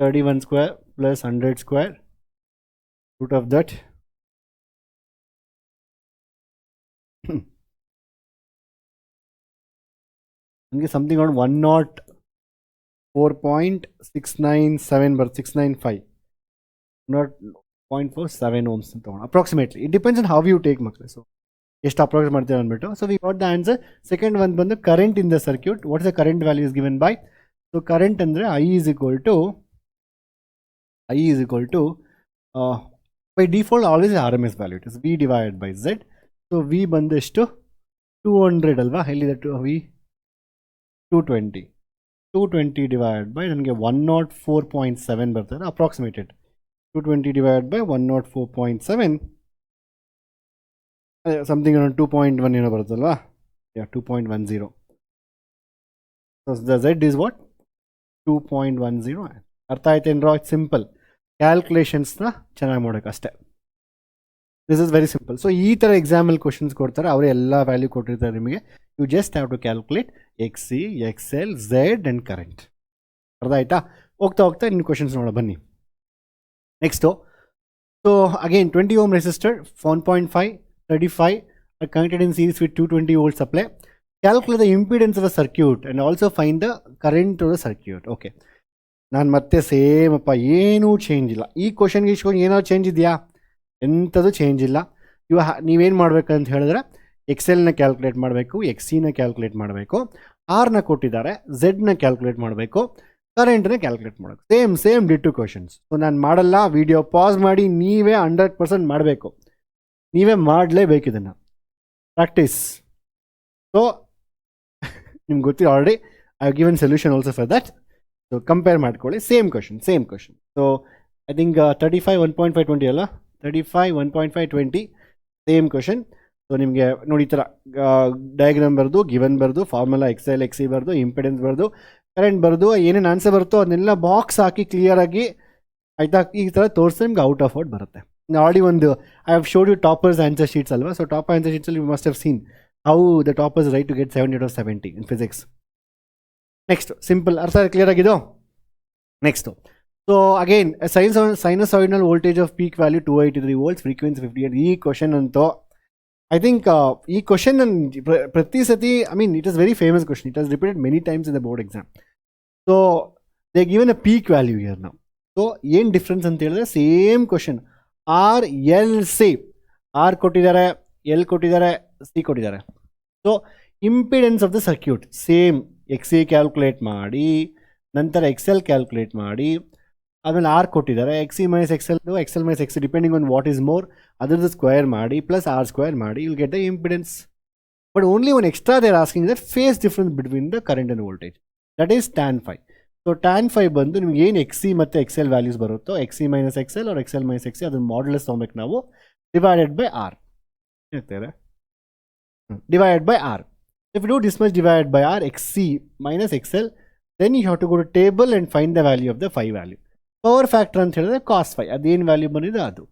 31 square plus 100 square, root of that ನನಗೆ ಸಮಥಿಂಗ್ ಅರೌಂಡ್ 104.697 ಬರ್ 695 0.47 ohms ಅಂತ ತಗೋಣ approximately. It depends on how you take ಮಕ್ಕಳು. ಸೊ ಎಷ್ಟು ಅಪ್ರಾಕ್ಸಿಮೇಟ್ ಮಾಡ್ತೀವಿ ಅಂದ್ಬಿಟ್ಟು. So we got the answer. Second ಒಂದು ಬಂದು current in the circuit. What is the current value is given by? So current ಅಂದರೆ I is equal to by default always R M S value it is V divided by Z. So V ಬಂದು ಎಷ್ಟು 200 ಅಲ್ವಾ, ಎಲ್ಲಿದೆ V 220 divided by ನನಗೆ 104.7 ಬರ್ತದೆ ಅಪ್ರಾಕ್ಸಿಮೇಟೆಡ್. 220 divided by 104.7 ಅದೇ something around 2.1 ಏನೋ ಬರುತ್ತಲ್ವಾ, 2.10. So the Z is what 2.10. ಅರ್ಥ ಆಯ್ತೇನ್ರಾ? Simple ಕ್ಯಾಲ್ಕುಲೇಷನ್ಸ್ನ ಚೆನ್ನಾಗಿ ಮಾಡೋಕೆ ಅಷ್ಟೇ. This is very simple. So ಈ ಥರ ಎಕ್ಸಾಮಲ್ಲಿ ಕ್ವಶನ್ಸ್ ಕೊಡ್ತಾರೆ, ಅವರೇ ಎಲ್ಲ ವ್ಯಾಲ್ಯೂ ಕೊಟ್ಟಿರ್ತಾರೆ ನಿಮಗೆ. You just have to calculate X C, X L, Z and current. ಅರ್ಥ ಆಯ್ತಾ? ಹೋಗ್ತಾ ಹೋಗ್ತಾ ಇನ್ನು ಕ್ವಶನ್ಸ್ ನೋಡೋ ಬನ್ನಿ. Next, so again 20 ohm resistor 1.5 35 are connected in series with 220 volt supply. Calculate the impedance of a circuit and also find the current to the circuit. Okay, ನಾನು ಮತ್ತೆ same ಅಪ್ಪ, ಏನೂ ಚೇಂಜ್ ಇಲ್ಲ ಈ ಕ್ವಶನ್ಗೆ. ಇಸ್ಕೊಂಡು ಏನೋ ಚೇಂಜ್ ಇದೆಯಾ? ಎಂಥದ್ದು ಚೇಂಜ್ ಇಲ್ಲ. ನೀವೇನು ಮಾಡಬೇಕಂತ ಹೇಳಿದ್ರೆ ಎಕ್ಸ್ ಎಲ್ನ ಕ್ಯಾಲ್ಕುಲೇಟ್ ಮಾಡಬೇಕು, ಎಕ್ಸ್ ಸಿನ ಕ್ಯಾಲ್ಕುಲೇಟ್ ಮಾಡಬೇಕು, ಆರ್ನ ಕೊಟ್ಟಿದ್ದಾರೆ, ಝೆಡ್ನ ಕ್ಯಾಲ್ಕುಲೇಟ್ ಮಾಡಬೇಕು, ಕರೆಂಟ್ನ ಕ್ಯಾಲ್ಕುಲೇಟ್ ಮಾಡಬೇಕು. Same ಡಿಟು questions. ಸೊ ನಾನು ಮಾಡಲ್ಲ, ವಿಡಿಯೋ ಪಾಸ್ ಮಾಡಿ ನೀವೇ 100% ಮಾಡಬೇಕು, ನೀವೇ ಮಾಡಲೇಬೇಕು ಇದನ್ನು ಪ್ರಾಕ್ಟೀಸ್. ಸೊ ನಿಮ್ಗೆ ಗೊತ್ತಿಲ್ಲ already, I have given solution also for that. So compare ಮಾಡ್ಕೊಳ್ಳಿ, same question. So I think 35 1.5 20 ಅಲ್ಲ, 35 1.5 20 ಸೇಮ್ ಕ್ವಶನ್. ಸೊ ನಿಮಗೆ ನೋಡಿ ಈ ಥರ ಡಯಾಗ್ರಾಮ್ ಬರೆದು, ಗಿವನ್ ಬರೆದು, formula X L X C ಬರೆದು, ಇಂಪಿಡೆನ್ಸ್ ಬರೆದು, ಕರೆಂಟ್ ಬರೆದು, ಏನೇನು ಆನ್ಸರ್ ಬರುತ್ತೋ ಅದನ್ನೆಲ್ಲ ಬಾಕ್ಸ್ ಹಾಕಿ ಕ್ಲಿಯರಾಗಿ ಆಯಿತಾ ಈ ಥರ ತೋರಿಸಿ ನಿಮ್ಗೆ ಔಟ್ ಆಫ್ ಔಟ್ ಬರುತ್ತೆ. ಆಲ್ರೆಡಿ ಒಂದು I have showed you toppers answer sheets ಅಲ್ವಾ. ಸೊ ಟಾಪ್ ಆನ್ಸರ್ ಶೀಟ್ಸಲ್ಲಿ you must have seen how the toppers write to get 70 out of 70 in physics. Next simple, ಅರ್ಥ ಕ್ಲಿಯರ್ ಆಗಿದೋ? Next, so again sinusoidal voltage of peak value 283 volts, frequency 58. ಈ question ಅಂತೂ I think ಈ question ಪ್ರತಿ ಸತಿ, I mean it is very famous question, it has repeated many times in the board exam. So they given a peak value here ನಾವು. ಸೊ ಏನು difference ಅಂತ ಹೇಳಿದ್ರೆ same question, R L C, R ಕೊಟ್ಟಿದ್ದಾರೆ, L ಕೊಟ್ಟಿದ್ದಾರೆ, C ಕೊಟ್ಟಿದ್ದಾರೆ. So impedance of the circuit same, X C calculate ಮಾಡಿ, ನಂತರ ಎಕ್ಸ್ ಎಲ್ ಕ್ಯಾಲ್ಕುಲೇಟ್ ಮಾಡಿ, ಆಮೇಲೆ ಆರ್ ಕೊಟ್ಟಿದ್ದಾರೆ, X C minus X L minus X depending on what is more ಅದರದ್ದು square ಮಾಡಿ ಪ್ಲಸ್ ಆರ್ ಸ್ಕ್ವೇರ್ ಮಾಡಿ, you get the impedance. But only one extra they are asking that phase difference between the current and voltage, that is tan phi. So tan phi ಬಂದು ನಿಮ್ಗೆ ಏನು X C ಮತ್ತು X L values ಬರುತ್ತೋ, X C minus X L R X L minus X C, ಅದನ್ನು modulus ತೊಗೊಬೇಕು ನಾವು, divided by R ಹೇಳ್ತಾರೆ, divided by R. If you do this much divided by r, xc minus xl, then you have to go to table and find the value of the phi value. Power factor ಅಂತ ಹೇಳಿದ್ರೆ cos phi, ಅದೇನು value ಬಂದಿದೆ ಅದು.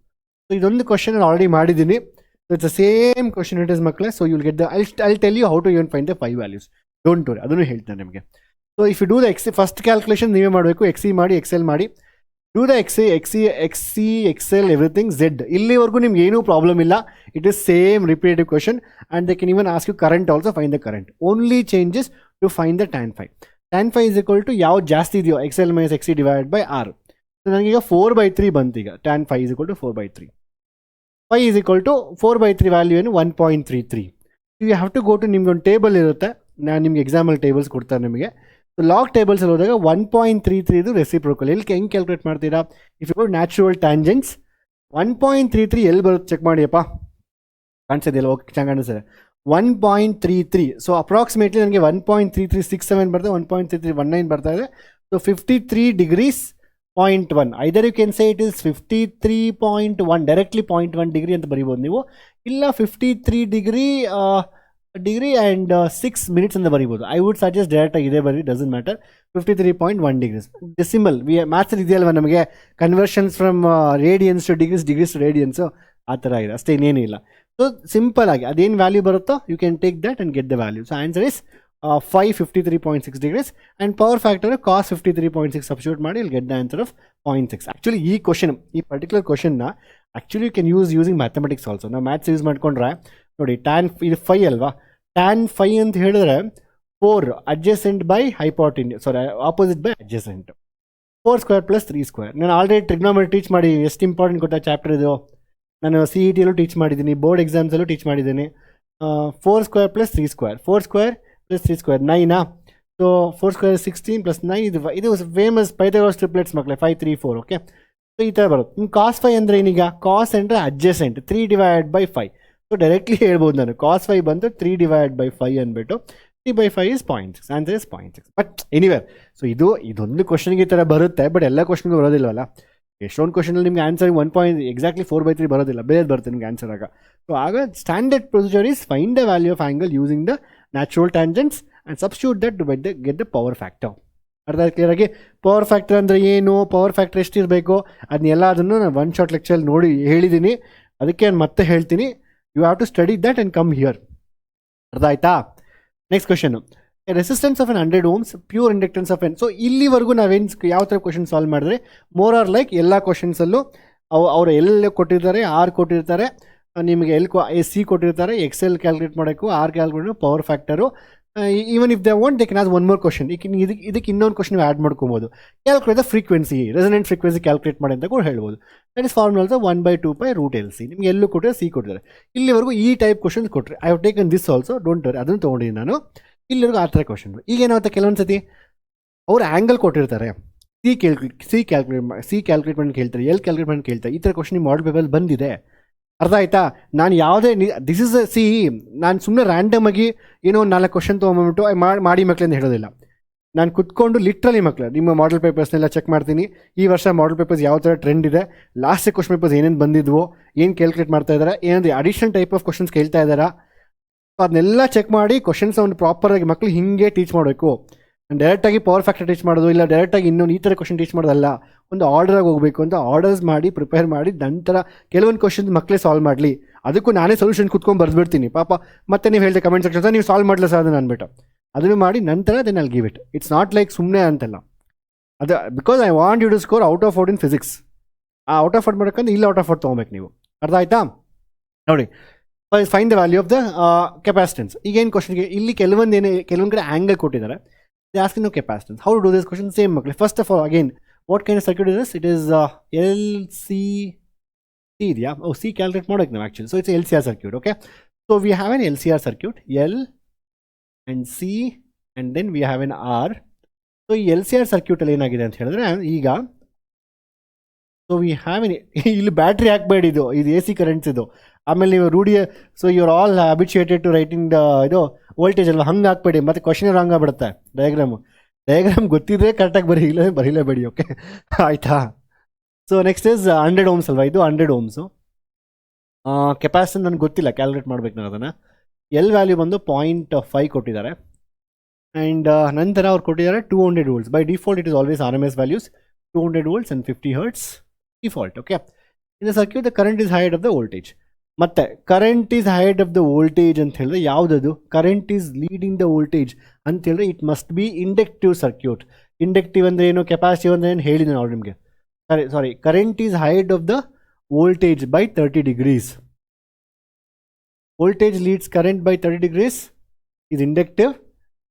So ಇದೊಂದು question ನಾನು already ಮಾಡಿದ್ದೀನಿ. So it's the same question it is ಮಕ್ಕಳೇ. So you'll get the I'll tell you how to even find the pi values, don't worry, ಅದನ್ನು ಹೇಳ್ತೇನೆ ನಿಮಗೆ. So if you do the X first calculation ನೀವೇ ಮಾಡಬೇಕು, X C ಮಾಡಿ, X L ಮಾಡಿ, do the X C X L everything Z. ಇಲ್ಲಿವರೆಗೂ ನಿಮ್ಗೆ ಏನೂ ಪ್ರಾಬ್ಲಮ್ ಇಲ್ಲ, it is same repeated question and they can even ask you current also, find the current. Only changes to find the tan phi. tan phi is equal to ಯಾವ್ದು ಜಾಸ್ತಿ ಇದೆಯೋ X L minus X C divide by R. So ನನಗೀಗ 4/3 ಬಂತು. ಈಗ tan phi is equal to 4/3. phi is equal to 4/3 value ಏನು 1.33. You have to go to, ನಿಮ್ಗೆ ಒಂದು table ಇರುತ್ತೆ, ನಾನು ನಿಮ್ಗೆ ಎಕ್ಸಾಂಪಲ್ ಟೇಬಲ್ಸ್ ಕೊಡ್ತಾರೆ ನಿಮಗೆ. ಸೊ ಲಾಗ್ ಟೇಬಲ್ಸಲ್ಲಿ ಹೋದಾಗ 1.33 ಇದು ರೆಸಿಪ್ರೋಕಲ್. ಎಲ್ಲಿ ಹೆಂಗೆ ಕ್ಯಾಲ್ಕುಲೇಟ್ ಮಾಡ್ತೀರಾ? ಇಫ್ ಯು ನ್ಯಾಚುರಲ್ ಟ್ಯಾಂಜೆಂಟ್ಸ್ 1.33 ಎಲ್ಲಿ ಬರುತ್ತೆ ಚೆಕ್ ಮಾಡಿಯಪ್ಪ, ಕಾಣಿಸೋದಿಲ್ಲ, ಓಕೆ ಚೆನ್ನಾಗಿ ಕಾಣಿಸ್ತದೆ 1.33. ಸೊ ಅಪ್ರಾಕ್ಸಿಮೇಟ್ಲಿ ನನಗೆ 1.3367 ಬರ್ತದೆ, 1.3319 ಬರ್ತಾ ಇದೆ. So 53 degrees 0.1. Either you can say it is 53.1 directly 0.1 degree ಅಂತ ಬರೀಬೋದು ನೀವು, ಇಲ್ಲ 53 ಡಿಗ್ರಿ ಆ್ಯಂಡ್ 6 minutes ಅಂತ ಬರೀಬೋದು. ಐ ವುಡ್ ಸಜೆಸ್ಟ್ ಡೈರೆಕ್ಟಾಗಿ ಇದೇ ಬರೀ, ಡಸಂಟ್ ಮ್ಯಾಟರ್. 53.1 degrees decimal. ಮ್ಯಾಥ್ಸಲ್ಲಿ ಇದೆಯಲ್ವ ನಮಗೆ conversions from radians to degrees, degrees to radians, ಆ ಥರ ಇದೆ ಅಷ್ಟೇ, ಇನ್ನೇನು ಇಲ್ಲ. ಸೊ ಸಿಂಪಲ್ ಆಗಿ ಅದೇನು ವ್ಯಾಲ್ಯೂ ಬರುತ್ತೋ you can take that and get the value. So answer is 53.6 degrees and power factor cos 53.6 substitute ಮಾಡಿ ಇಲ್ಲಿ get the answer of 0.6. Actually ಈ ಕ್ವಶನ್, ಈ ಪರ್ಟಿಕ್ಯುಲರ್ ಕ್ವಶನ್ನ actually you can using mathematics also. ನಾವು maths use ಮಾಡ್ಕೊಂಡ್ರೆ ನೋಡಿ, ಇದು 5 ಅಲ್ವಾ, tan phi ಅಂತ ಹೇಳಿದ್ರೆ 4 adjacent by hypotenuse, sorry opposite by adjacent, 4 square plus 3 square. ನಾನು ಆಲ್ರೆಡಿ ಟ್ರಿಗ್ನೋಮೆಟ್ರಿ ಟೀಚ್ ಮಾಡಿ, ಎಷ್ಟು ಇಂಪಾರ್ಟೆಂಟ್ ಗೊತ್ತಾ ಚಾಪ್ಟರ್ ಇದು. ನಾನು CET ಯಲ್ಲೂ ಟೀಚ್ ಮಾಡಿದ್ದೀನಿ, ಬೋರ್ಡ್ ಎಕ್ಸಾಮ್ಸಲ್ಲೂ ಟೀಚ್ ಮಾಡಿದ್ದೀನಿ. 4 square plus 3 square, 4 square plus 3 square 9. So 4 square 16 plus 9, ಇದು ಫೇಮಸ್ ಪೈಥಾಗೋರಸ್ ಟ್ರಿಪ್ಲೆಟ್ಸ್ ಮಕ್ಕಳೇ, 5 3 4. ಓಕೆ, ಸೊ ಈ ಥರ ಬರುತ್ತೆ. ನಿಮ್ಮ ಕಾಸ್ ಫೈ ಅಂದರೆ ಏನೀಗ, ಕಾಸ್ ಅಂದರೆ ಅಡ್ಜಸೆಂಟ್ 3/5. ಸೊ ಡೈರೆಕ್ಟ್ಲಿ ಹೇಳ್ಬೋದು ನಾನು, ಕಾಸ್ ಫೈ ಬಂದು 3/5 ಅಂದ್ಬಿಟ್ಟು 3/5 is 0.6. Answer is 0.6. But anywhere, so ಇದೊಂದು ಕ್ವಶನ್ಗೆ ಈ ಥರ ಬರುತ್ತೆ, ಬಟ್ ಎಲ್ಲ ಕ್ವಶನ್ಗೂ ಬರೋದಿಲ್ಲವಲ್ಲ. ಎಷ್ಟೊಂದು ಕ್ವಶನಲ್ಲಿ ನಿಮ್ಗೆ ಆನ್ಸರ್ 1 ಎಕ್ಸಾಕ್ಟ್ಲಿ 4/3 ಬರೋದಿಲ್ಲ, ಬೇರೆ ಬರುತ್ತೆ ನಿಮ್ಗೆ ಆನ್ಸರ್ ಆಗ. ಸೊ ಆಗ standard procedure is find the value of angle using the natural tangents and substitute that to get the power factor. ಅರ್ಥ ಕ್ಲಿಯರಾಗಿ ಪವರ್ ಫ್ಯಾಕ್ಟರ್ ಅಂದರೆ ಏನು, ಪವರ್ ಫ್ಯಾಕ್ಟರ್ ಎಷ್ಟಿರಬೇಕು, ಅದನ್ನೆಲ್ಲದನ್ನು ನಾನು ಒನ್ ಶಾಟ್ ಲೆಕ್ಚರಲ್ಲಿ ನೋಡಿ ಹೇಳಿದ್ದೀನಿ. ಅದಕ್ಕೆ ನಾನು ಮತ್ತೆ ಹೇಳ್ತೀನಿ, you have to study that and come here. ಅರ್ಥ ಆಯ್ತಾ? Next question, resistance of 100 ohms, pure inductance of so ಇಲ್ಲಿವರೆಗೂ ನಾವೇನು ಯಾವ ಥರ ಕ್ವಶನ್ ಸಾಲ್ವ್ ಮಾಡಿದ್ರೆ ಮೋರ್ ಆರ್ ಲೈಕ್ ಎಲ್ಲ ಕ್ವಶನ್ಸಲ್ಲೂ ಅವರು ಎಲ್ಲ ಕೊಟ್ಟಿರ್ತಾರೆ, ಆರ್ ಕೊಟ್ಟಿರ್ತಾರೆ, ನಿಮಗೆ ಸಿ ಕೊಟ್ಟಿರ್ತಾರೆ, ಎಕ್ಸೆಲ್ ಕ್ಯಾಲ್ಕುಲೇಟ್ ಮಾಡೋಕ್ಕೂ, R calculate, power factor. Even if they want they can ask one more question. ಇದಕ್ಕೆ ಇನ್ನೊಂದು ಕ್ವಶನ್ ನೀವು ಆ್ಯಡ್ ಮಾಡ್ಕೊಬೋದು. Calculate the frequency, resonant frequency calculate ಮಾಡಿ ಅಂತ ಕೂಡ ಹೇಳ್ಬೋದು. That is formula also 1/2π√LC. ನಿಮಗೆ ಎಲ್ಲೂ ಕೊಟ್ಟರೆ ಸಿ ಕೊಟ್ಟಿದ್ದಾರೆ. ಇಲ್ಲಿವರೆಗೂ ಈ ಟೈಪ್ ಕ್ವಶನ್ಸ್ ಕೊಟ್ಟರೆ I have taken this also, don't worry, ಅದನ್ನು ತೊಗೊಂಡಿದ್ದೀನಿ ನಾನು. ಇಲ್ಲಿವರೆಗೂ ಆ ಥರ ಕ್ವಶನ್. ಈಗ ಏನಾಗುತ್ತೆ, ಕೆಲವೊಂದು ಸತಿ ಅವ್ರು ಆ್ಯಂಗಲ್ ಕೊಟ್ಟಿರ್ತಾರೆ, ಸಿ ಕ್ಯಾಲ್ಕುಲೇಟ್ ಮಾಡಿ ಕೇಳ್ತಾರೆ, ಎಲ್ ಕ್ಯಾಲ್ಕುಲೇಟ್ ಮಾಡಿ ಕೇಳ್ತಾರೆ. ಈ ಥರ ಕ್ವಶನ್ ನಿಮ್ಮ ಮಾಡಲ್ ಪೇಪರ್ ಬಂದಿದೆ. ಅರ್ಥ ಆಯ್ತಾ? ನಾನು ಯಾವುದೇ ದಿಸ್ ಇಸ್ ನಾನು ಸುಮ್ಮನೆ ರ್ಯಾಂಡಮಾಗಿ ಏನೋ 4 ಕ್ವಶನ್ ತೊಗೊಂಬಿಟ್ಟು ಮಾಡಿ ಮಕ್ಕಳಿಂದ ಹೇಳೋದಿಲ್ಲ. ನಾನು ಕುತ್ಕೊಂಡು ಲಿಟ್ರಲಿ ಮಕ್ಕಳು ನಿಮ್ಮ ಮಾಡಲ್ ಪೇಪರ್ಸ್ನೆಲ್ಲ ಚೆಕ್ ಮಾಡ್ತೀನಿ. ಈ ವರ್ಷ ಮಾಡಲ್ ಪೇಪರ್ಸ್ ಯಾವ ಥರ ಟ್ರೆಂಡ್ ಇದೆ, ಲಾಸ್ಟ್ ಕ್ವಶನ್ ಪೇಪರ್ಸ್ ಏನೇನು ಬಂದಿದ್ವು, ಏನು ಕ್ಯಾಲ್ಕುಲೇಟ್ ಮಾಡ್ತಾ ಇದ್ದಾರೆ, ಏನಾದರೂ ಅಡಿಷನಲ್ ಟೈಪ್ ಆಫ್ ಕ್ವಶನ್ಸ್ ಕೇಳ್ತಾ ಇದ್ದಾರಾ, ಅದನ್ನೆಲ್ಲ ಚೆಕ್ ಮಾಡಿ ಕ್ವಶನ್ಸ್ ಒಂದು ಪ್ರಾಪರಾಗಿ ಮಕ್ಕಳು ಹಿಂಗೆ ಟೀಚ್ ಮಾಡಬೇಕು. ಡೈರೆಕ್ಟಾಗಿ ಪವರ್ ಫ್ಯಾಕ್ಟರ್ ಟೀಚ್ ಮಾಡೋದು, ಇಲ್ಲ ಡೈರೆಕ್ಟಾಗಿ ಇನ್ನೊಂದು ಈ ಥರ ಕ್ವಶನ್ ಟೀಚ್ ಮಾಡೋದಲ್ಲ. ಒಂದು ಆರ್ಡರಾಗಿ ಹೋಗಬೇಕು ಅಂತ ಆರ್ಡರ್ಸ್ ಮಾಡಿ ಪ್ರಿಪೇರ್ ಮಾಡಿ ನಂತರ ಕೆಲವೊಂದು ಕ್ವಶನ್ಸ್ ಮಕ್ಕಳೇ ಸಾಲ್ವ್ ಮಾಡಲಿ. ಅದಕ್ಕೂ ನಾನೇ ಸೊಲ್ಯೂಷನ್ ಕುತ್ಕೊಂಡು ಬರ್ದ್ಬಿಡ್ತೀನಿ ಪಾಪ. ಮತ್ತೆ ನೀವು ಹೇಳ್ತೀವಿ ಕಮೆಂಟ್ ಸೆಕ್ಷನ್, ನೀವು ಸಾಲ್ವ್ ಮಾಡಲ್ಲ ಸರ್ ಅದನ್ನು ಅಂದ್ಬಿಟ್ಟು, ಅದನ್ನು ಮಾಡಿ ನಂತರ then I'll give it. It's not like ಸುಮ್ಮನೆ ಅಂತಲ್ಲ, ಅದು because I want you to score out of 4 in physics. ಆ ಔಟ್ ಆಫ್ 4 ಮಾಡೋಕ್ಕಂದ್ರೆ ಇಲ್ಲಿ ಔಟ್ ಆಫ್ 4 ತೊಗೊಬೇಕು ನೀವು. ಅರ್ಥ ಆಯ್ತಾ? ನೋಡಿ, find the value of the capacitance. ಈಗೇನು ಕ್ವಶನ್ಗೆ ಇಲ್ಲಿ ಕೆಲವೊಂದು ಕಡೆ ಆ್ಯಂಗಲ್ ಕೊಟ್ಟಿದ್ದಾರೆ. They ask no capacitance. How to do this question? Same makle. First of all, again, what kind of circuit is this? It is LC. Yeah. Oh, C calculate model now actually. So it's a LCR circuit. Okay. So we have an LCR circuit, L and C, and then we have an R. So LCR circuit ಅಲ್ಲಿ ಏನಾಗಿದೆ ಅಂತ ಹೇಳಿದ್ರೆ ಈಗ so we have ಇಲ್ಲಿ battery ಹಾಕ್ಬೇಡಿ, ಇದು A C currents ಇದು. ಆಮೇಲೆ ನೀವು ರೂಢಿಯ so your all habituated to writing ಇದು ವೋಲ್ಟೇಜ್ ಅಲ್ವಾ, ಹಂಗೆ ಹಾಕ್ಬೇಡಿ, ಮತ್ತು ಕ್ವಶನ್ ರಾಂಗ್ ಆಗ್ಬಿಡುತ್ತೆ. ಡಯಾಗ್ರಾಮ್ ಗೊತ್ತಿದ್ರೆ ಕರೆಕ್ಟಾಗಿ ಬರೀಲೇಬೇಡಿ. ಓಕೆ ಆಯಿತಾ? ಸೊ ನೆಕ್ಸ್ಟ್ ಇಸ್ 100 ohms ಅಲ್ವಾ, ಇದು 100 ohms. ಕೆಪಾಸಿಟನ್ಸ್ ನನಗೆ ಗೊತ್ತಿಲ್ಲ, ಕ್ಯಾಲ್ಕುಲೇಟ್ ಮಾಡ್ಬೇಕು ನಾನು ಅದನ್ನು. ಎಲ್ ವ್ಯಾಲ್ಯೂ ಬಂದು 0.5 ಕೊಟ್ಟಿದ್ದಾರೆ. ಆ್ಯಂಡ್ ನಂತರ ಅವ್ರು ಕೊಟ್ಟಿದ್ದಾರೆ 200 volts. By default it is always RMS values, 200 volts and 50 hertz default. Okay, in the circuit the current is higher of the voltage. ಮತ್ತೆ ಕರೆಂಟ್ ಈಸ್ ಹೈಡ್ ಆಫ್ ದ ವೋಲ್ಟೇಜ್ ಅಂತ ಹೇಳಿದ್ರೆ ಯಾವುದದು, current is leading the voltage ಅಂತ ಹೇಳಿದ್ರೆ it must be inductive circuit. Inductive ಅಂದರೆ ಏನು, capacitive ಅಂದರೆ ಏನು ಹೇಳಿದೆ ನಾವು ನಿಮಗೆ. ಸಾರಿ, ಕರೆಂಟ್ ಈಸ್ ಹೈಡ್ of the voltage by 30 degrees. Voltage leads current by 30 degrees is inductive,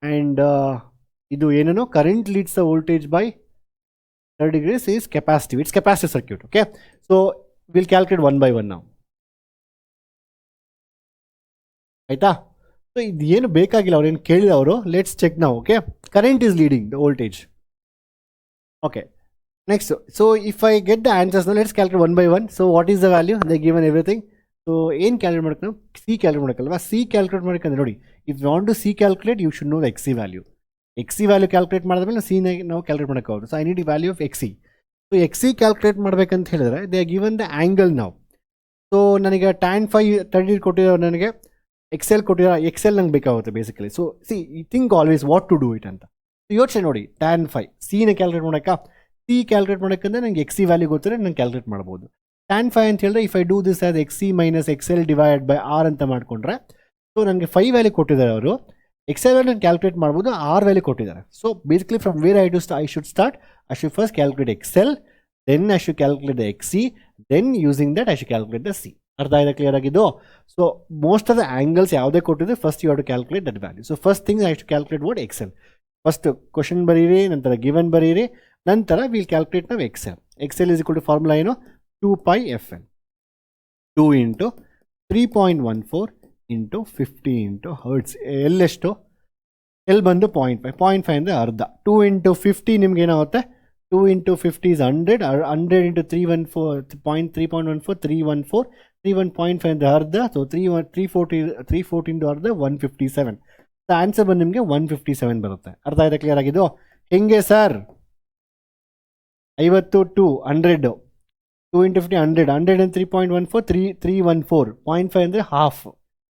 and ಇದು ಏನೇನೋ current leads the voltage by 30 degrees is capacitive. It's capacitive circuit. Okay, so we'll calculate one by one now. ಆಯಿತಾ? So ಇದು ಏನು ಬೇಕಾಗಿಲ್ಲ, ಅವ್ರೇನು ಕೇಳಿದ ಅವರು. Let's check ನಾವು. Okay, current is leading the voltage. Okay, next, so if I get the answers, let's calculate one by one. So what is the value, they given everything. So ಏನು calculate ಮಾಡಕ್ಕೆ ನಾವು C calculate ಮಾಡೋಕ್ಕಲ್ವಾ. C calculate ಮಾಡೋಕ್ಕಂದ್ರೆ ನೋಡಿ, if you want to C calculate you should know the X C value. X C value calculate ಮಾಡಿದ್ಮೇಲೆ ಸಿನ ನಾವು calculate ಮಾಡೋಕ್ಕಾಗೋದು. So I need the value of X C. So X C calculate ಮಾಡಬೇಕಂತ ಹೇಳಿದ್ರೆ they are given the angle ನಾವು. So ನನಗೆ tan phi 30 ಕೊಟ್ಟಿರೋ, ನನಗೆ ಎಕ್ಸೆಲ್ ಕೊಟ್ಟಿರೋ, ಎಕ್ಸೆಲ್ ನಂಗೆ ಬೇಕಾಗುತ್ತೆ basically. So think always what to do it ಅಂತ ಯೋಚನೆ ನೋಡಿ. tan phi ಸಿನ ಕ್ಯಾಲ್ಕುಲೇಟ್ ಮಾಡೋಕ್ಕೆ, ಸಿ ಕ್ಯಾಲ್ಕುಲೇಟ್ ಮಾಡೋಕ್ಕಂದ್ರೆ ನನಗೆ ಎಕ್ಸಿ ವ್ಯಾಲ್ಯೂ ಗೊತ್ತಿದ್ರೆ ನಾನು ಕ್ಯಾಲ್ಕುಲೇಟ್ ಮಾಡ್ಬೋದು. tan phi ಅಂತ ಹೇಳಿದ್ರೆ if I do this as X C minus X L divide by R ಅಂತ ಮಾಡಿಕೊಂಡ್ರೆ, ಸೊ ನನಗೆ 5 ವ್ಯಾಲ್ಯೂ ಕೊಟ್ಟಿದ್ದಾರೆ ಅವರು. ಎಕ್ಸೆಲ್ ವ್ಯಾಲ್ಯೂ ನಾನು ಕ್ಯಾಲ್ಕುಲೇಟ್ ಮಾಡ್ಬೋದು, ಆರ್ ವ್ಯಾಲ್ಯೂ ಕೊಟ್ಟಿದ್ದಾರೆ. So basically from where I should start, I should first calculate X L, then I should calculate the X C, then using that I should calculate the C. ಅರ್ಥ ಆಯ್ತಾ clear ಆಗಿದ್ದು? So most of the angles ಯಾವುದೇ ಕೊಟ್ಟಿದ್ರೆ first you have to calculate that value. So first thing I should calculate what XL. First question ಬರೀರಿ, ನಂತರ given ಬರೀರಿ, ನಂತರ will calculate ನಾವು XL. XL is equal to formula ಏನು, 2πfn, 2 into 3.14 into 50 into hertz. L ಎಷ್ಟು, L ಬಂದು 0.5 ಅಂದರೆ ಅರ್ಧ. 2 ಇಂಟು 50 ನಿಮ್ಗೆ ಏನಾಗುತ್ತೆ, 2 into 50 is 100, or 100 into 314, 314, 314 ಅಂದರೆ ಅರ್ಧ, ಸೊ 314 into ಅರ್ಧ 157. ಸೊ ಆನ್ಸರ್ ಬಂದು ನಿಮಗೆ 157 ಬರುತ್ತೆ. ಅರ್ಥ ಆಯ್ತಾ? ಕ್ಲಿಯರ್ ಆಗಿದ್ದು? ಹೆಂಗೆ ಸರ್? 50 to 100, 2 into 50 100, 100 and 3.14, 314, 0.5 ಅಂದರೆ half,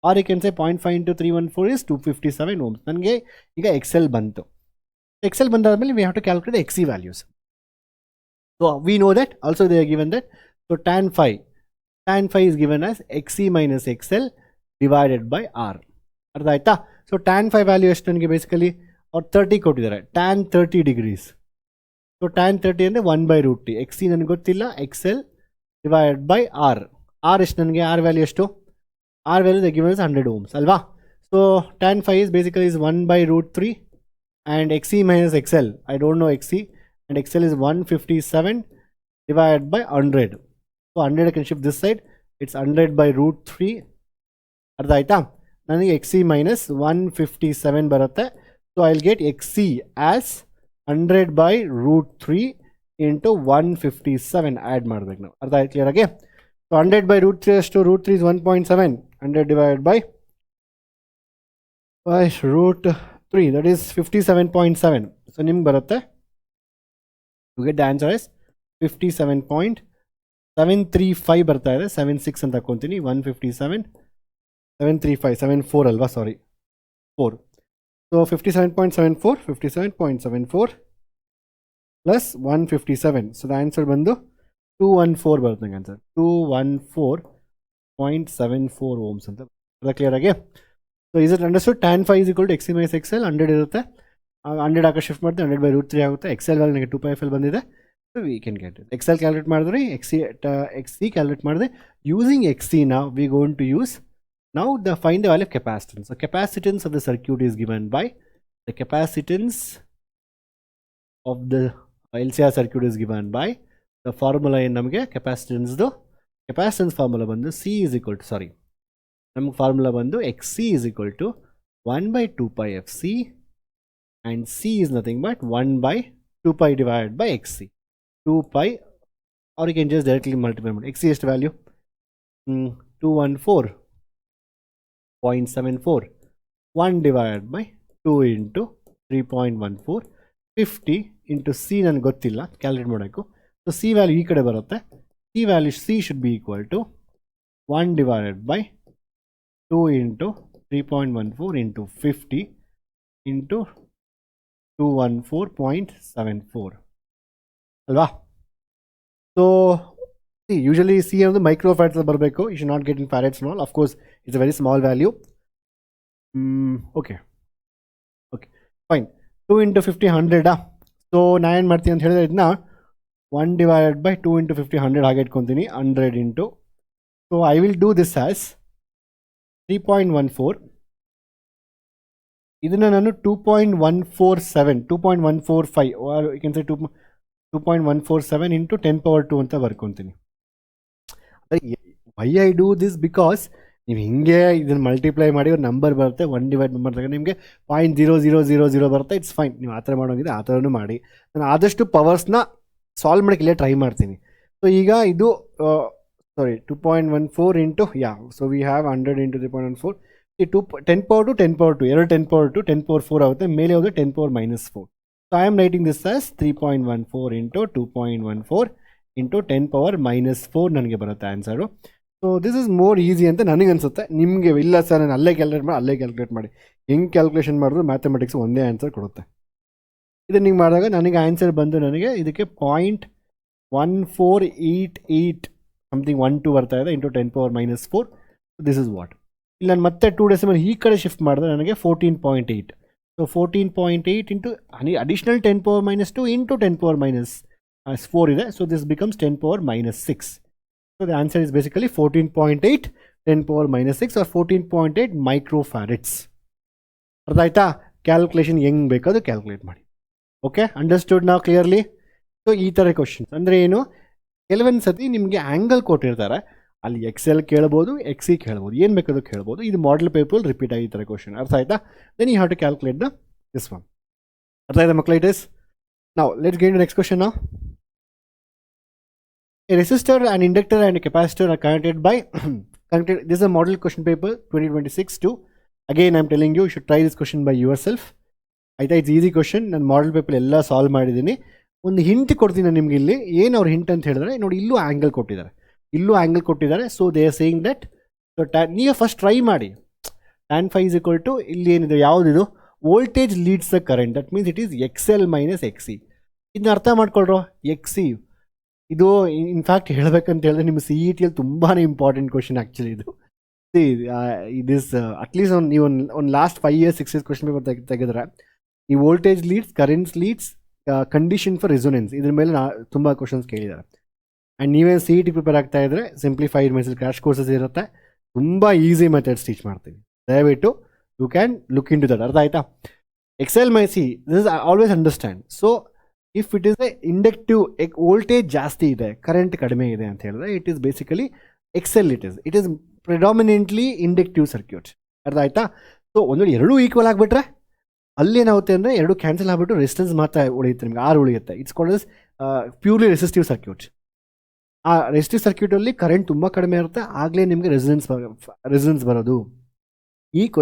or you can say 0.5 into 314 is 257 ohms. ನನಗೆ ಈಗ ಎಕ್ಸೆಲ್ ಬಂತು. ಎಕ್ಸೆಲ್ ಬಂದಾದ್ಮೇಲೆ we have to calculate the XC values. So we know that also they are given that. So tan phi is given as XC minus XL divided by R. ಅರ್ಥ ಆಯ್ತಾ? So tan phi value ಎಷ್ಟು ನನಗೆ basically ಅವ್ರು 30 ಕೊಟ್ಟಿದ್ದಾರೆ. tan 30 degrees. So tan 30 ಅಂದರೆ 1/√T. XC ನನಗೆ ಗೊತ್ತಿಲ್ಲ, XL divided by R. R ಎಷ್ಟು ನನಗೆ? R ವ್ಯಾಲ್ಯೂ ಎಷ್ಟು? R value they given as 100 ohms ಅಲ್ವಾ? So tan phi is basically is 1/√3 and XC minus XL, I don't know XC, and XL is 157 divided by 100. So 100 I can shift this side, it's 100/√3. ಅರ್ಥ ಆಯ್ತಾ? ನನಗೆ XC minus 157 ಬರುತ್ತೆ. So I'll get XC as 100/√3 into 157 add ಮಾಡ್ಬೇಕು ನಾವು. ಅರ್ಥ ಆಯ್ತು clear ಆಗಿ? So 100/√3 ಅಷ್ಟು, √3 is 1.7, 100 divided by √3, that is 57.7. So ನಿಮ್ಗೆ ಬರುತ್ತೆ, you get the answer is 57.735 ಬರ್ತಾ ಇದೆ. 76 ಅಂತ ಹಾಕೊಂತೀನಿ. 157 735 74 ಅಲ್ವಾ? ಸಾರಿ 4. So 57.74 plus 157. So the answer ಬಂದು 214 ಬರುತ್ತೆ ನಂಗೆ ಆನ್ಸರ್. 214.74 ohms ಅಂತ. ಅದ ಕ್ಲಿಯರ್ ಆಗಿ? So is it understood? tan phi is equal to XC minus XL, 100 ಇರುತ್ತೆ, 100 ಹಾಕಿ ಶಿಫ್ಟ್ ಮಾಡ್ತೀವಿ, 100/√3 ಆಗುತ್ತೆ. XL ವ್ಯಾಲ್ಯೂ ನನಗೆ 2πfl ಬಂದಿದೆ. So we can get it. XL calculate ಮಾಡಿದ್ರೆ XC ಕ್ಯಾಲ್ಕುಲೇಟ್ ಮಾಡಿದೆ. Using XC now we going to use now find the value of capacitance. So capacitance of the circuit is given by the capacitance of the LCR circuit is given by the formula ಏನು ನಮಗೆ capacitance formula ಬಂದು C is equal to, ಸಾರಿ ನಮಗೆ formula ಬಂದು XC is equal to 1/2πfc and C is nothing but 1/2π divided by XC. 2π, or you can just directly multiply. XC ಎಷ್ಟು value? 214.74, 1 divided by 2 into 3.14, 50 into C ನನಗೆ ಗೊತ್ತಿಲ್ಲ, calculate ಮಾಡೋಕ್ಕೂ. So C value ಈ ಕಡೆ ಬರುತ್ತೆ. C value C should be equal to 1 divided by 2 into 3.14 into 50 into 214.74 ಅಲ್ವಾ? So usually C ಅನ್ನೋದು microfarads ಬರಬೇಕು. You should not get in farads all. Of course it's a very small value. Okay fine. 2 into 50 100. So ನಾನು ಏನು ಮಾಡ್ತೀನಿ ಅಂತ ಹೇಳಿದ್ರೆ ಇದನ್ನ 1 divided by 2 into 50 100 ಹಾಗೆ ಇಟ್ಕೊತೀನಿ. 100 into, so I will do this as 3.14. ಇದನ್ನು ನಾನು 2.147, 2.145, or you can say 2.147 into 10^2 ಅಂತ ಬರ್ಕೊತೀನಿ. Why I do this? Because ನೀವು ಹಿಂಗೆ ಇದನ್ನು ಮಲ್ಟಿಪ್ಲೈ ಮಾಡಿ ಒಂದು ನಂಬರ್ ಬರುತ್ತೆ, 1 ಡಿವೈಡ್ ಮಾಡಿದಾಗ ನಿಮಗೆ 0.0000 ಬರುತ್ತೆ. It's fine. ನೀವು ಆ ಥರ ಮಾಡೋಂಗಿದೆ ಆ ಥರನೂ ಮಾಡಿ. ನಾನು ಆದಷ್ಟು ಪವರ್ಸ್ನ ಸಾಲ್ವ್ ಮಾಡೋಕ್ಕೆ ಇಲ್ಲೇ ಟ್ರೈ ಮಾಡ್ತೀನಿ. ಸೊ ಈಗ ಇದು ಸಾರಿ 2.14 into, so we have 100 into 3.14. ಈ 10^2 10^2 ಎರಡು 10^2 10^4 ಆಗುತ್ತೆ. ಮೇಲೆ ಹೋದರೆ 10^-4. So I am writing this as 3.14 into 2.14 into 10^-4 ನನಗೆ ಬರುತ್ತೆ answer. So this is more easy ಅಂತ ನನಗೆ ಅನಿಸುತ್ತೆ. ನಿಮಗೆ ಇಲ್ಲ ಸರ್ ನಾನು ಅಲ್ಲೇ ಕ್ಯಾಲ್ಕುಲೇಟ್ ಮಾಡಿ ಹೆಂಗೆ ಕ್ಯಾಲ್ಕುಲೇಷನ್ ಮಾಡಿದ್ರು ಮ್ಯಾಥಮೆಟಿಕ್ಸ್ ಒಂದೇ ಆನ್ಸರ್ ಕೊಡುತ್ತೆ. ಇದನ್ನು ಹಿಂಗೆ ಮಾಡಿದಾಗ ನನಗೆ ಆನ್ಸರ್ ಬಂದು ನನಗೆ ಇದಕ್ಕೆ 0.1488 ಸಮಥಿಂಗ್ 12 ಬರ್ತಾ ಇದೆ ಇಂಟು 10^-4. This is what. ಇಲ್ಲಿ ನಾನು ಮತ್ತೆ 2 ಡೆಸಿಮಲ್ ಈ ಕಡೆ ಶಿಫ್ಟ್ ಮಾಡಿದ್ರೆ ನನಗೆ 14.8. ಸೊ 14.8 ಇಂಟು ಅಡಿಷನಲ್ 10^-2 ಇಂಟು 10^-4 ಇದೆ. So this becomes 10^-6. So the answer is basically 14.8 10^-6 or 14.8 ಮೈಕ್ರೋಫ್ಯಾರಡ್ಸ್. ಅರ್ಥ ಆಯ್ತಾ? ಕ್ಯಾಲ್ಕುಲೇಷನ್ ಹೆಂಗೆ ಬೇಕಾದರೂ ಕ್ಯಾಲ್ಕುಲೇಟ್ ಮಾಡಿ. ಓಕೆ, ಅಂಡರ್ಸ್ಟುಡ್ ನಾವು ಕ್ಲಿಯರ್ಲಿ? ಸೊ ಈ ಥರ ಕ್ವಶನ್ಸ್ ಅಂದರೆ ಏನು, ಕೆಲವೊಂದು ಸತಿ ನಿಮಗೆ ಆ್ಯಂಗಲ್ ಕೊಟ್ಟಿರ್ತಾರೆ, ಅಲ್ಲಿ XL ಕೇಳ್ಬೋದು, XC ಕೇಳ್ಬೋದು, ಏನು ಬೇಕಾದರೂ ಕೇಳ್ಬೋದು. ಇದು ಮಾಡೆಲ್ ಪೇಪರ್ ರಿಪೀಟ್ ಆಗಿರ್ತಾರೆ ಕ್ವಶನ್. ಅರ್ಥ ಆಯ್ತಾ? Then you have to calculate this one. ಅರ್ಥ ಆಯ್ತಾ ಮಕ್ಕಳ? It is Now let's get into the next question now. A resistor, an inductor and a capacitor are connected by connected. This is a model question paper 2026 too. Again I'm telling you, you should try this question by yourself. ಆಯ್ತಾ, it's easy question. ನಾನು ಮಾಡಲ್ paper ಎಲ್ಲ solve ಮಾಡಿದ್ದೀನಿ. ಒಂದು hint ಕೊಡ್ತೀನಿ ನಾನು ನಿಮ್ಗೆ. ಇಲ್ಲಿ ಏನು ಅವ್ರ ಹಿಂಟ್ ಅಂತ ಹೇಳಿದ್ರೆ, ನೋಡಿ ಇಲ್ಲೂ ಆ್ಯಂಗಲ್ ಕೊಟ್ಟಿದ್ದಾರೆ. So they are saying that, so ನೀವು ಫಸ್ಟ್ ಟ್ರೈ ಮಾಡಿ. tan phi is equal to ಇಲ್ಲಿ ಏನಿದೆ, ಯಾವುದಿದು, voltage leads the current, that means it is XL minus XC. ಇದನ್ನ ಅರ್ಥ ಮಾಡ್ಕೊಳ್ರೋ. XC ಇದು ಇನ್ಫ್ಯಾಕ್ಟ್ ಹೇಳಬೇಕಂತ ಹೇಳಿದ್ರೆ ನಿಮ್ಮ CETಯಲ್ಲಿ ತುಂಬಾ ಇಂಪಾರ್ಟೆಂಟ್ ಕ್ವಶನ್ ಆ್ಯಕ್ಚುಲಿ ಇದು. ಇಸ್ ಅಟ್ಲೀಸ್ಟ್ ನೀವು ಒಂದು last 5 years 6 years question paper ತೆಗೆದ್ರೆ ಈ voltage leads, currents leads, condition for resonance, ಇದ್ರ ಮೇಲೆ ತುಂಬ ಕ್ವಶನ್ಸ್ ಕೇಳಿದ್ದಾರೆ. ಆ್ಯಂಡ್ ನೀವೇ CET ಪ್ರಿಪೇರ್ ಆಗ್ತಾ ಇದ್ರೆ ಸಿಂಪ್ಲಿಫೈಡ್ ಮೆಥಡ್ಸ್ ಕ್ರಾಶ್ ಕೋರ್ಸಸ್ ಇರುತ್ತೆ, ತುಂಬ ಈಸಿ ಮೆಥಡ್ಸ್ ಟೀಚ್ ಮಾಡ್ತೀವಿ. ದಯವಿಟ್ಟು you can look into that. ಅರ್ಥ ಆಯ್ತಾ? XL my C this is always understand. So if it is a inductive, voltage ಜಾಸ್ತಿ ಇದೆ, ಕರೆಂಟ್ ಕಡಿಮೆ ಇದೆ ಅಂತ ಹೇಳಿದ್ರೆ it is basically XL. It is predominantly inductive circuit. ಅರ್ಥ ಆಯ್ತಾ? ಸೊ ಒಂದು ಎರಡೂ ಈಕ್ವಲ್ ಆಗಿಬಿಟ್ರೆ ಅಲ್ಲಿ ಏನಾಗುತ್ತೆ ಅಂದರೆ ಎರಡು ಕ್ಯಾನ್ಸಲ್ ಆಗಿಬಿಟ್ಟು ರೆಸಿಸ್ಟೆನ್ಸ್ ಮಾತ್ರ ಉಳಿಯುತ್ತೆ, ನಿಮ್ಗೆ R ಉಳಿಯುತ್ತೆ. It's called as purely resistive circuit. ಆ ರೆಸಿಸ್ಟಿವ್ ಸರ್ಕ್ಯೂಟಲ್ಲಿ ಕರೆಂಟ್ ತುಂಬ ಕಡಿಮೆ ಇರುತ್ತೆ, ಆಗಲೇ ನಿಮಗೆ ರೆಸಿಸ್ಟೆನ್ಸ್ ಬರೋದು.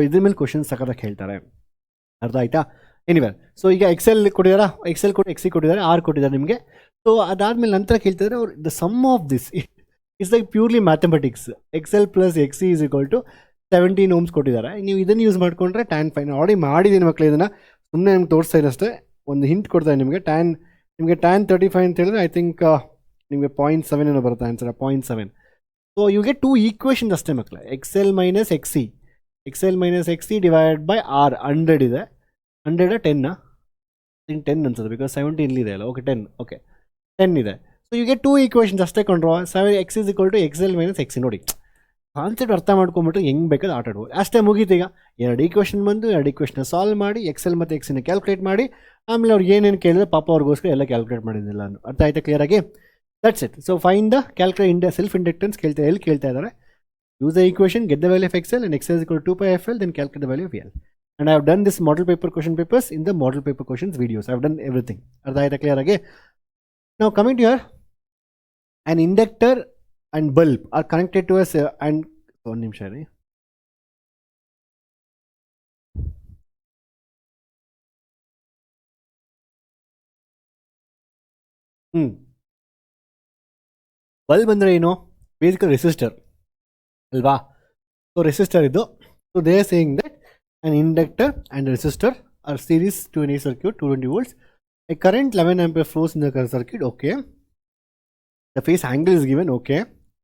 ಇದ್ರ ಮೇಲೆ ಕ್ವಶನ್ಸ್ ಸಕತ್ತಾಗಿ ಹೇಳ್ತಾರೆ. ಅರ್ಥ ಆಯ್ತಾ? ಎನಿವೆ, ಸೊ ಈಗ XL ಕೊಟ್ಟಿದ್ದಾರೆ, XL ಕೊಟ್ಟು XC ಕೊಟ್ಟಿದ್ದಾರೆ, R ಕೊಟ್ಟಿದ್ದಾರೆ ನಿಮಗೆ. ಸೊ ಅದಾದಮೇಲೆ ನಂತರ ಕೇಳ್ತಿದ್ದಾರೆ ಅವ್ರು the sum of this it's like purely mathematics. XL plus XC is equal to 17 ohms ಕೊಟ್ಟಿದ್ದಾರೆ. ನೀವು ಇದನ್ನು ಯೂಸ್ ಮಾಡಿಕೊಂಡ್ರೆ tan phi, ನಾನು ಆಲ್ರೆಡಿ ಮಾಡಿದ್ದೀನಿ ಮಕ್ಕಳು, ಇದನ್ನು ಸುಮ್ಮನೆ ನಿಮ್ಗೆ ತೋರಿಸ್ತಾ ಇದೆ ಅಷ್ಟೇ. ಒಂದು ಹಿಂಟ್ ಕೊಡ್ತಾರೆ ನಿಮಗೆ. ನಿಮಗೆ tan 35 ಅಂತ ಹೇಳಿದ್ರೆ ಐ ಥಿಂಕ್ ನಿಮಗೆ 0.7 ಏನೋ ಬರುತ್ತೆ answer, 0.7. So you get 2 equations ಅಷ್ಟೇ ಮಕ್ಕಳು. XL minus XC divided by R. 100 ಇದೆ, 100 10 10 ಅನ್ಸುತ್ತೆ, ಬಿಕಾಸ್ 17 ಇದೆ ಅಲ್ಲ. ಓಕೆ 10 ಇದೆ. ಸೊ ಯು ಗೆಟ್ 2 ಈಕ್ವೇಷನ್ಸ್ ಅಷ್ಟೇ ಕೊಂಡ್ರು. X is equal to XL minus XC. ನೋಡಿ ಕಾನ್ಸೆಪ್ಟ್ ಅರ್ಥ ಮಾಡ್ಕೊಂಬಿಟ್ಟು ಹೆಂಗೆ ಬೇಕಾದ್ರೆ ಆಟ ಆಡ್ಬೋದು ಅಷ್ಟೇ, ಮುಗೀತು. ಈಗ 2 ಈಕ್ವೇಷನ್ ಬಂದು 2 ಈಕ್ವೇಷನ್ ಸಾಲ್ವ್ ಮಾಡಿ XL ಮತ್ತು XCನ ಕ್ಯಾಲ್ಕುಲೇಟ್ ಮಾಡಿ, ಆಮೇಲೆ ಅವ್ರಿಗೆ ಏನೇನು ಕೇಳಿದ್ರೆ ಪಾಪ ಅವ್ರಿಗೋಸ್ಕರ ಎಲ್ಲ ಕ್ಯಾಲ್ಕುಲೇಟ್ ಮಾಡಿದ್ದಿಲ್ಲ ನಾನು. ಅರ್ಥ ಆಯ್ತಾ ಕ್ಲಿಯರಾಗಿ? That's it. So find the calculate self inductance ಎಲ್ಲಿ ಕೇಳ್ತಾ ಇದ್ದಾರೆ. Use the equation, get the value of XL and XL is equal to 2πfL, then calculate the value of L. And I have done this model paper question papers in the model paper questions videos. I have done everything. ಅರ್ಥ ಆಯ್ತಾ ಕ್ಲಿಯರಾಗಿ? Now coming to here, an inductor and bulb are connected to us and ಒಂದು ನಿಮಿಷ ರೀ. Bulb ಅಂದರೆ ಏನು? Basically resistor ಅಲ್ವಾ? So resistor ಇದು. So they are saying that an inductor and resistor are series to any circuit 220 volts. A current 11 ampere flows in the circuit. Okay. The phase angle is given. Okay.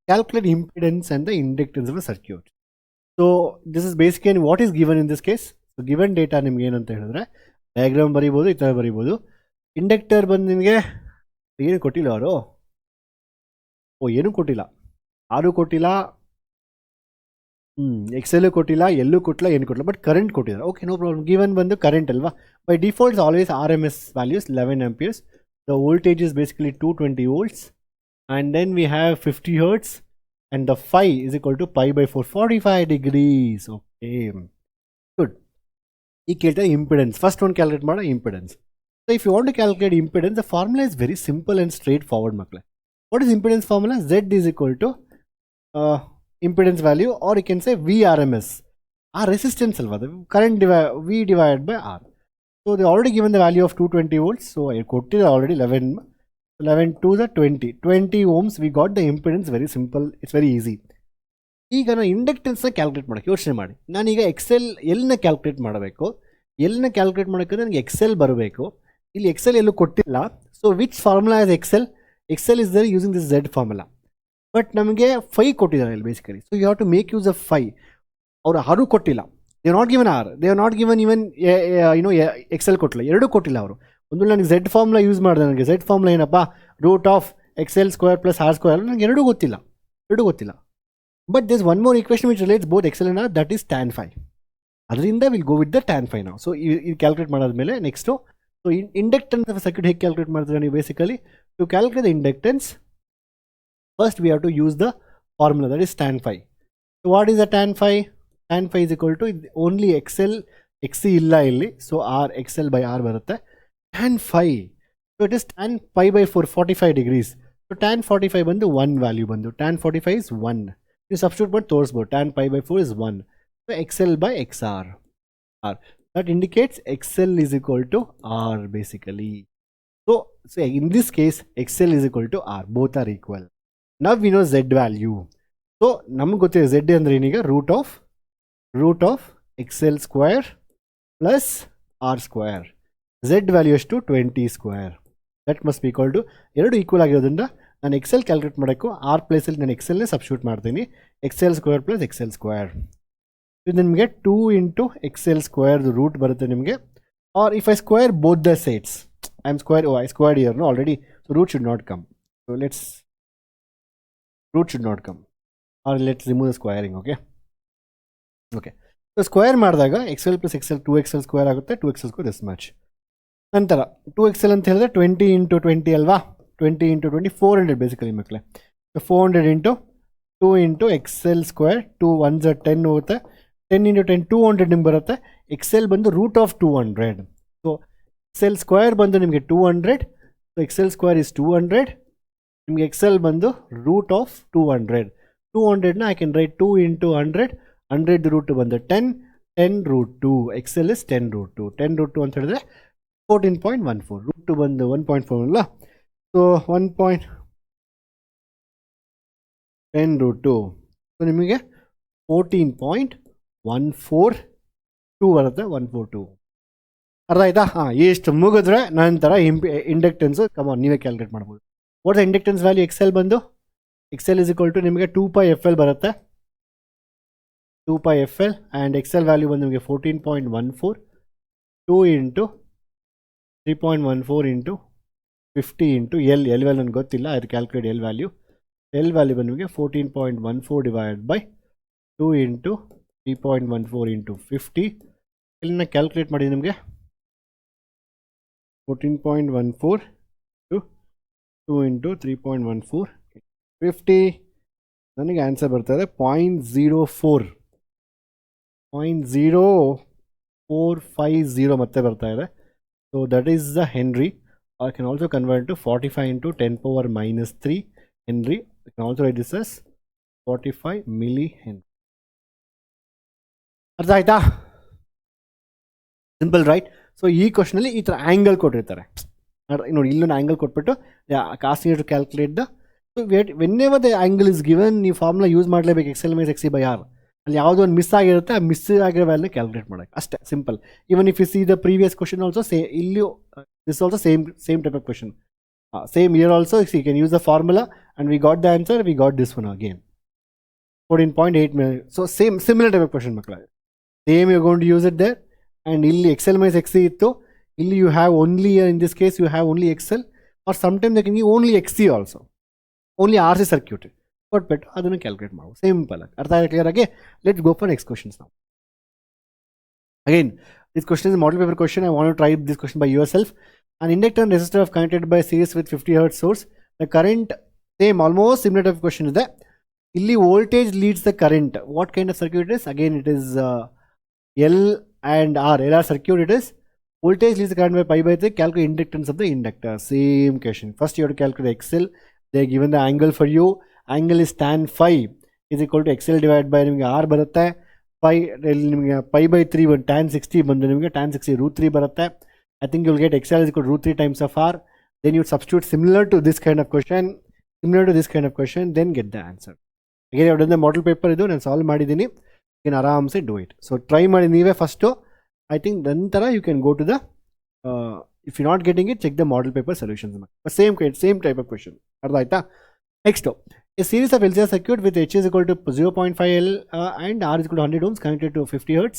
Calculate impedance and the inductance of a circuit. So this is basically what is given in this case. So given data ನಿಮಗೆ ಏನಂತ ಹೇಳಿದ್ರೆ diagram ಬರೀಬೋದು, ಈ ಥರ ಬರೀಬೋದು. Inductor ಬಂದು ನಿಮಗೆ ಏನು ಕೊಟ್ಟಿಲ್ಲ ಅವರು, ಏನು ಕೊಟ್ಟಿಲ್ಲ, ಆರು ಕೊಟ್ಟಿಲ್ಲ, XL ಕೊಟ್ಟಿಲ್ಲ, ಎಲ್ಲೂ ಕೊಟ್ಟಿಲ್ಲ, ಏನು ಕೊಟ್ಟಿಲ್ಲ, ಬಟ್ ಕರೆಂಟ್ ಕೊಟ್ಟಿದ್ದಾರೆ. Okay, no problem. ಗಿವನ್ ಬಂದು ಕರೆಂಟ್ ಅಲ್ವಾ. By defaults always RMS values 11 amperes. The voltage is basically 220 volts and then we have 50 hertz and the phi is equal to pi by 4, 45 degrees. Okay, good. ಈಗ ಕೇಳ್ತಾರೆ impedance. First ಒಂದು calculate ಮಾಡೋ impedance. So if you want to calculate impedance, the formula is very simple and straightforward ಮಕ್ಕಳೇ. What is impedance formula? Z is equal to impedance value, or you can say VRMS. R resistance alva, the current V divided by R. So they already given the value of 220 volts. So I quoted already 11 to the 20 ohms. We got the impedance. Very simple. It's very easy. ಈಗ ನಾನು ಇಂಡಕ್ಟೆನ್ಸ್ನ calculate ಮಾಡೋಕ್ಕೆ ಯೋಚನೆ ಮಾಡಿ. ನಾನೀಗ ಎಲ್ನ calculate ಮಾಡಬೇಕು. ಎಲ್ನ calculate ಮಾಡೋಕ್ಕೆ ನನಗೆ XL ಬರಬೇಕು. ಇಲ್ಲಿ XL ಎಲ್ಲೂ ಕೊಟ್ಟಿಲ್ಲ. So which formula is XL? XL is there using this Z formula. But ನಮಗೆ ಫೈ ಕೊಟ್ಟಿದ್ದಾರೆ ಇಲ್ಲಿ basically. So you have to make use of phi. ಅವರು ಆರು ಕೊಟ್ಟಿಲ್ಲ, they are not given R, they are not given even XL ಕೊಟ್ಟಿಲ್ಲ, ಎರಡೂ ಕೊಟ್ಟಿಲ್ಲ ಅವರು. ಒಂದು ನನಗೆ Z ಫಾರ್ಮುಲಾ ಯೂಸ್ ಮಾಡಿದೆ. ನನಗೆ Z ಫಾರ್ಮುಲಾ ಏನಪ್ಪ, root of XL square plus R square. ನನಗೆ ಎರಡೂ ಗೊತ್ತಿಲ್ಲ. But this one more equation which relates both XL and R, that is tan phi. ಅದರಿಂದ will go with the tan phi ನಾವು. So ಇದು calculate ಮಾಡಾದ್ಮೇಲೆ next, so inductance of circuit ಹೇಗೆ calculate ಮಾಡ್ತಾರೆ ನೀವು? Basically to calculate the inductance, first we have to use the formula, that is tan phi. So what is the tan phi? Tan phi is equal to only XL, XC illa illi, so R XL by R barutte. Tan phi so it is tan pi by 4 45 degrees. So tan 45 ಬಂದು 1 value ಬಂದು tan 45 is 1. ನೀವು substitute ಮಾಡಿ ತೋರಿಸ್ಬೋದು tan pi by 4 is 1. So XL by XR. R. That indicates XL is equal to R basically. So in this case XL is equal to R. Both are equal. Now we know Z value. So ನಮಗೆ ಗೊತ್ತಿದೆ Z ಅಂದ್ರೆ ಏನೀಗ root of XL square plus R square. Z value ಎಷ್ಟು 20 square. That must be equal to ಎರಡು equal ಆಗಿರೋದ್ರಿಂದ ನಾನು XL calculate ಮಾಡೋಕ್ಕೂ R ಪ್ಲೇಸಲ್ಲಿ ನಾನು XLನೇ ಸಬ್ಸ್ಟಿಟ್ಯೂಟ್ ಮಾಡ್ತೀನಿ. XL square plus XL square. ಇದು ನಿಮಗೆ 2 into XL square ರೂಟ್ ಬರುತ್ತೆ ನಿಮಗೆ. Or if I square both the sides, I squared here no already, so root should not come. So root should not come. Or let's remove the squaring, okay? So square ಮಾಡಿದಾಗ XL plus XL 2XL square ಆಗುತ್ತೆ, 2XL square this much. ನಂತರ 2XL ಅಂತ ಹೇಳಿದ್ರೆ 20 into 20 ಅಲ್ವಾ, 20 into 20 400 basically ಮಕ್ಕಳೇ. So 400 into 2 into XL square 2 1s 10 ಹೋಗುತ್ತೆ, 10 into 10 200 ನಿಮ್ಗೆ ಬರುತ್ತೆ. XL ಬಂದು root of 200. So XL square ಬಂದು ನಿಮಗೆ 200. So XL square is 200. ನಿಮಗೆ XL ಬಂದು ರೂಟ್ ಆಫ್ 200. 200ನ I can write 2 into 100. 100 root ಬಂದು 10 10 root 2. XL is 10 root 2. 10 root 2 ಅಂತ ಹೇಳಿದ್ರೆ 14.14. ರೂಟ್ 2 ಬಂದು 1.4 ಅಲ್ಲ. So 1.10 root 2. ಸೊ ನಿಮಗೆ 14.142 ಬರುತ್ತೆ. 142 ಅರ್ಥ ಆಯ್ತಾ? ಎಷ್ಟು ಮುಗಿದ್ರೆ ನಂತರ ಇಂಡಕ್ಟೆನ್ಸ್ ಕಮಾನ್ ನೀವೇ ಕ್ಯಾಲ್ಕುಲೇಟ್ ಮಾಡ್ಬೋದು. What the inductance value XL ಬಂದು XL is equal to ನಿಮಗೆ 2 pi FL ಬರುತ್ತೆ. 2 pi FL and XL value ಬಂದು ನಿಮಗೆ 14.14. 2 into 3.14 into 50 into L value ನನಗೆ ಗೊತ್ತಿಲ್ಲ, ಅದು ಕ್ಯಾಲ್ಕುಲೇಟ್ L ವ್ಯಾಲ್ಯೂ ಬಂದು ನಿಮಗೆ 14.14 divided by 2 into 3.14 into 50. ಇಲ್ಲಿನ ಕ್ಯಾಲ್ಕುಲೇಟ್ ಮಾಡಿ ನಿಮಗೆ 14.14 to 2 into 3.14 50. ನನಗೆ ಆನ್ಸರ್ ಬರ್ತಾಯಿದೆ 0.0450 ಮತ್ತೆ ಬರ್ತಾ ಇದೆ. So that is the henry. I can also convert to 45 into 10 power minus 3 Henry. I can also write this as 45 millihenry. ಅರ್ಥ ಆಯ್ತಾ? Simple right. ಸೊ ಈ ಕ್ವಶನಲ್ಲಿ ಈ ಥರ ಆ್ಯಂಗಲ್ ಕೊಟ್ಟಿರ್ತಾರೆ ನೋಡಿ, ಇಲ್ಲೊಂದು ಆ್ಯಂಗಲ್ ಕೊಟ್ಬಿಟ್ಟು ಕಾಸ್ಟ್ to calculate the. So whenever the angle is given ನೀವು ಫಾರ್ಮುಲಾ ಯೂಸ್ ಮಾಡಲೇಬೇಕು, XL minus XC by R. ಅಲ್ಲಿ ಯಾವುದೋ ಒಂದು ಮಿಸ್ ಆಗಿರುತ್ತೆ, ಆ ಮಿಸ್ ಆಗಿರೋ ವ್ಯಾಲ್ಯೂನ ಕ್ಯಾಲ್ಕುಲೇಟ್ ಮಾಡೋಕ್ಕೆ ಅಷ್ಟೇ, simple. Even if U C the previous question also ಇಲ್ಲಿಯೂ this also same type of question, same year also. So you can use the formula and we got the answer. We got this one again 14.8 million. So similar type of question makla, same you're going to use it there. And illi XL minus XC ittu, illi you have only, in this case you have only XL, or sometimes they can give only XC also, only RC circuit ಕೊಟ್ಬಿಟ್ಟು ಅದನ್ನು calculate ಮಾಡುವ. Simple ಆಗಿ ಅರ್ಥ ಆಗಿ clear ಆಗಿ. Let's go for next questions ನಾವು. Again, this question is a model paper question. I want to try this question by yourself. An inductor and resistor are connected by series with 50 Hz source. The current, same, almost similar type of question is that. Illi voltage leads the current. What kind of circuit it is? Again, it is L and R. LR circuit it is. Voltage leads the current by pi by 3. Calculate inductance of the inductor. Same question. First you have to calculate XL. They are given the angle for you. Angle is tan phi is equal to XL divided by R ಬರುತ್ತೆ. ನಿಮಗೆ pi by 3 ಬಂದು tan 60 ಬಂದು ನಿಮಗೆ tan 60 root 3 ಬರುತ್ತೆ. I think you'll get XL is equal to root 3 times of R. Then you substitute similar to this kind of question, then get the answer. Again, I have done the model paper, ಇದು ನಾನು solve ಮಾಡಿದ್ದೀನಿ. You can ಆರಾಮ್ಸೆ do it. So try ಮಾಡಿ ನೀವೇ first. I think ನಂತರ you can go to the, if you're not getting it, check the model paper solutions. Same type of question. ಅರ್ಥ ಆಯ್ತಾ? Next, a series of LCR circuit with H is equal to 0.5 L and R is equal to 100 ohms connected to 50 Hz.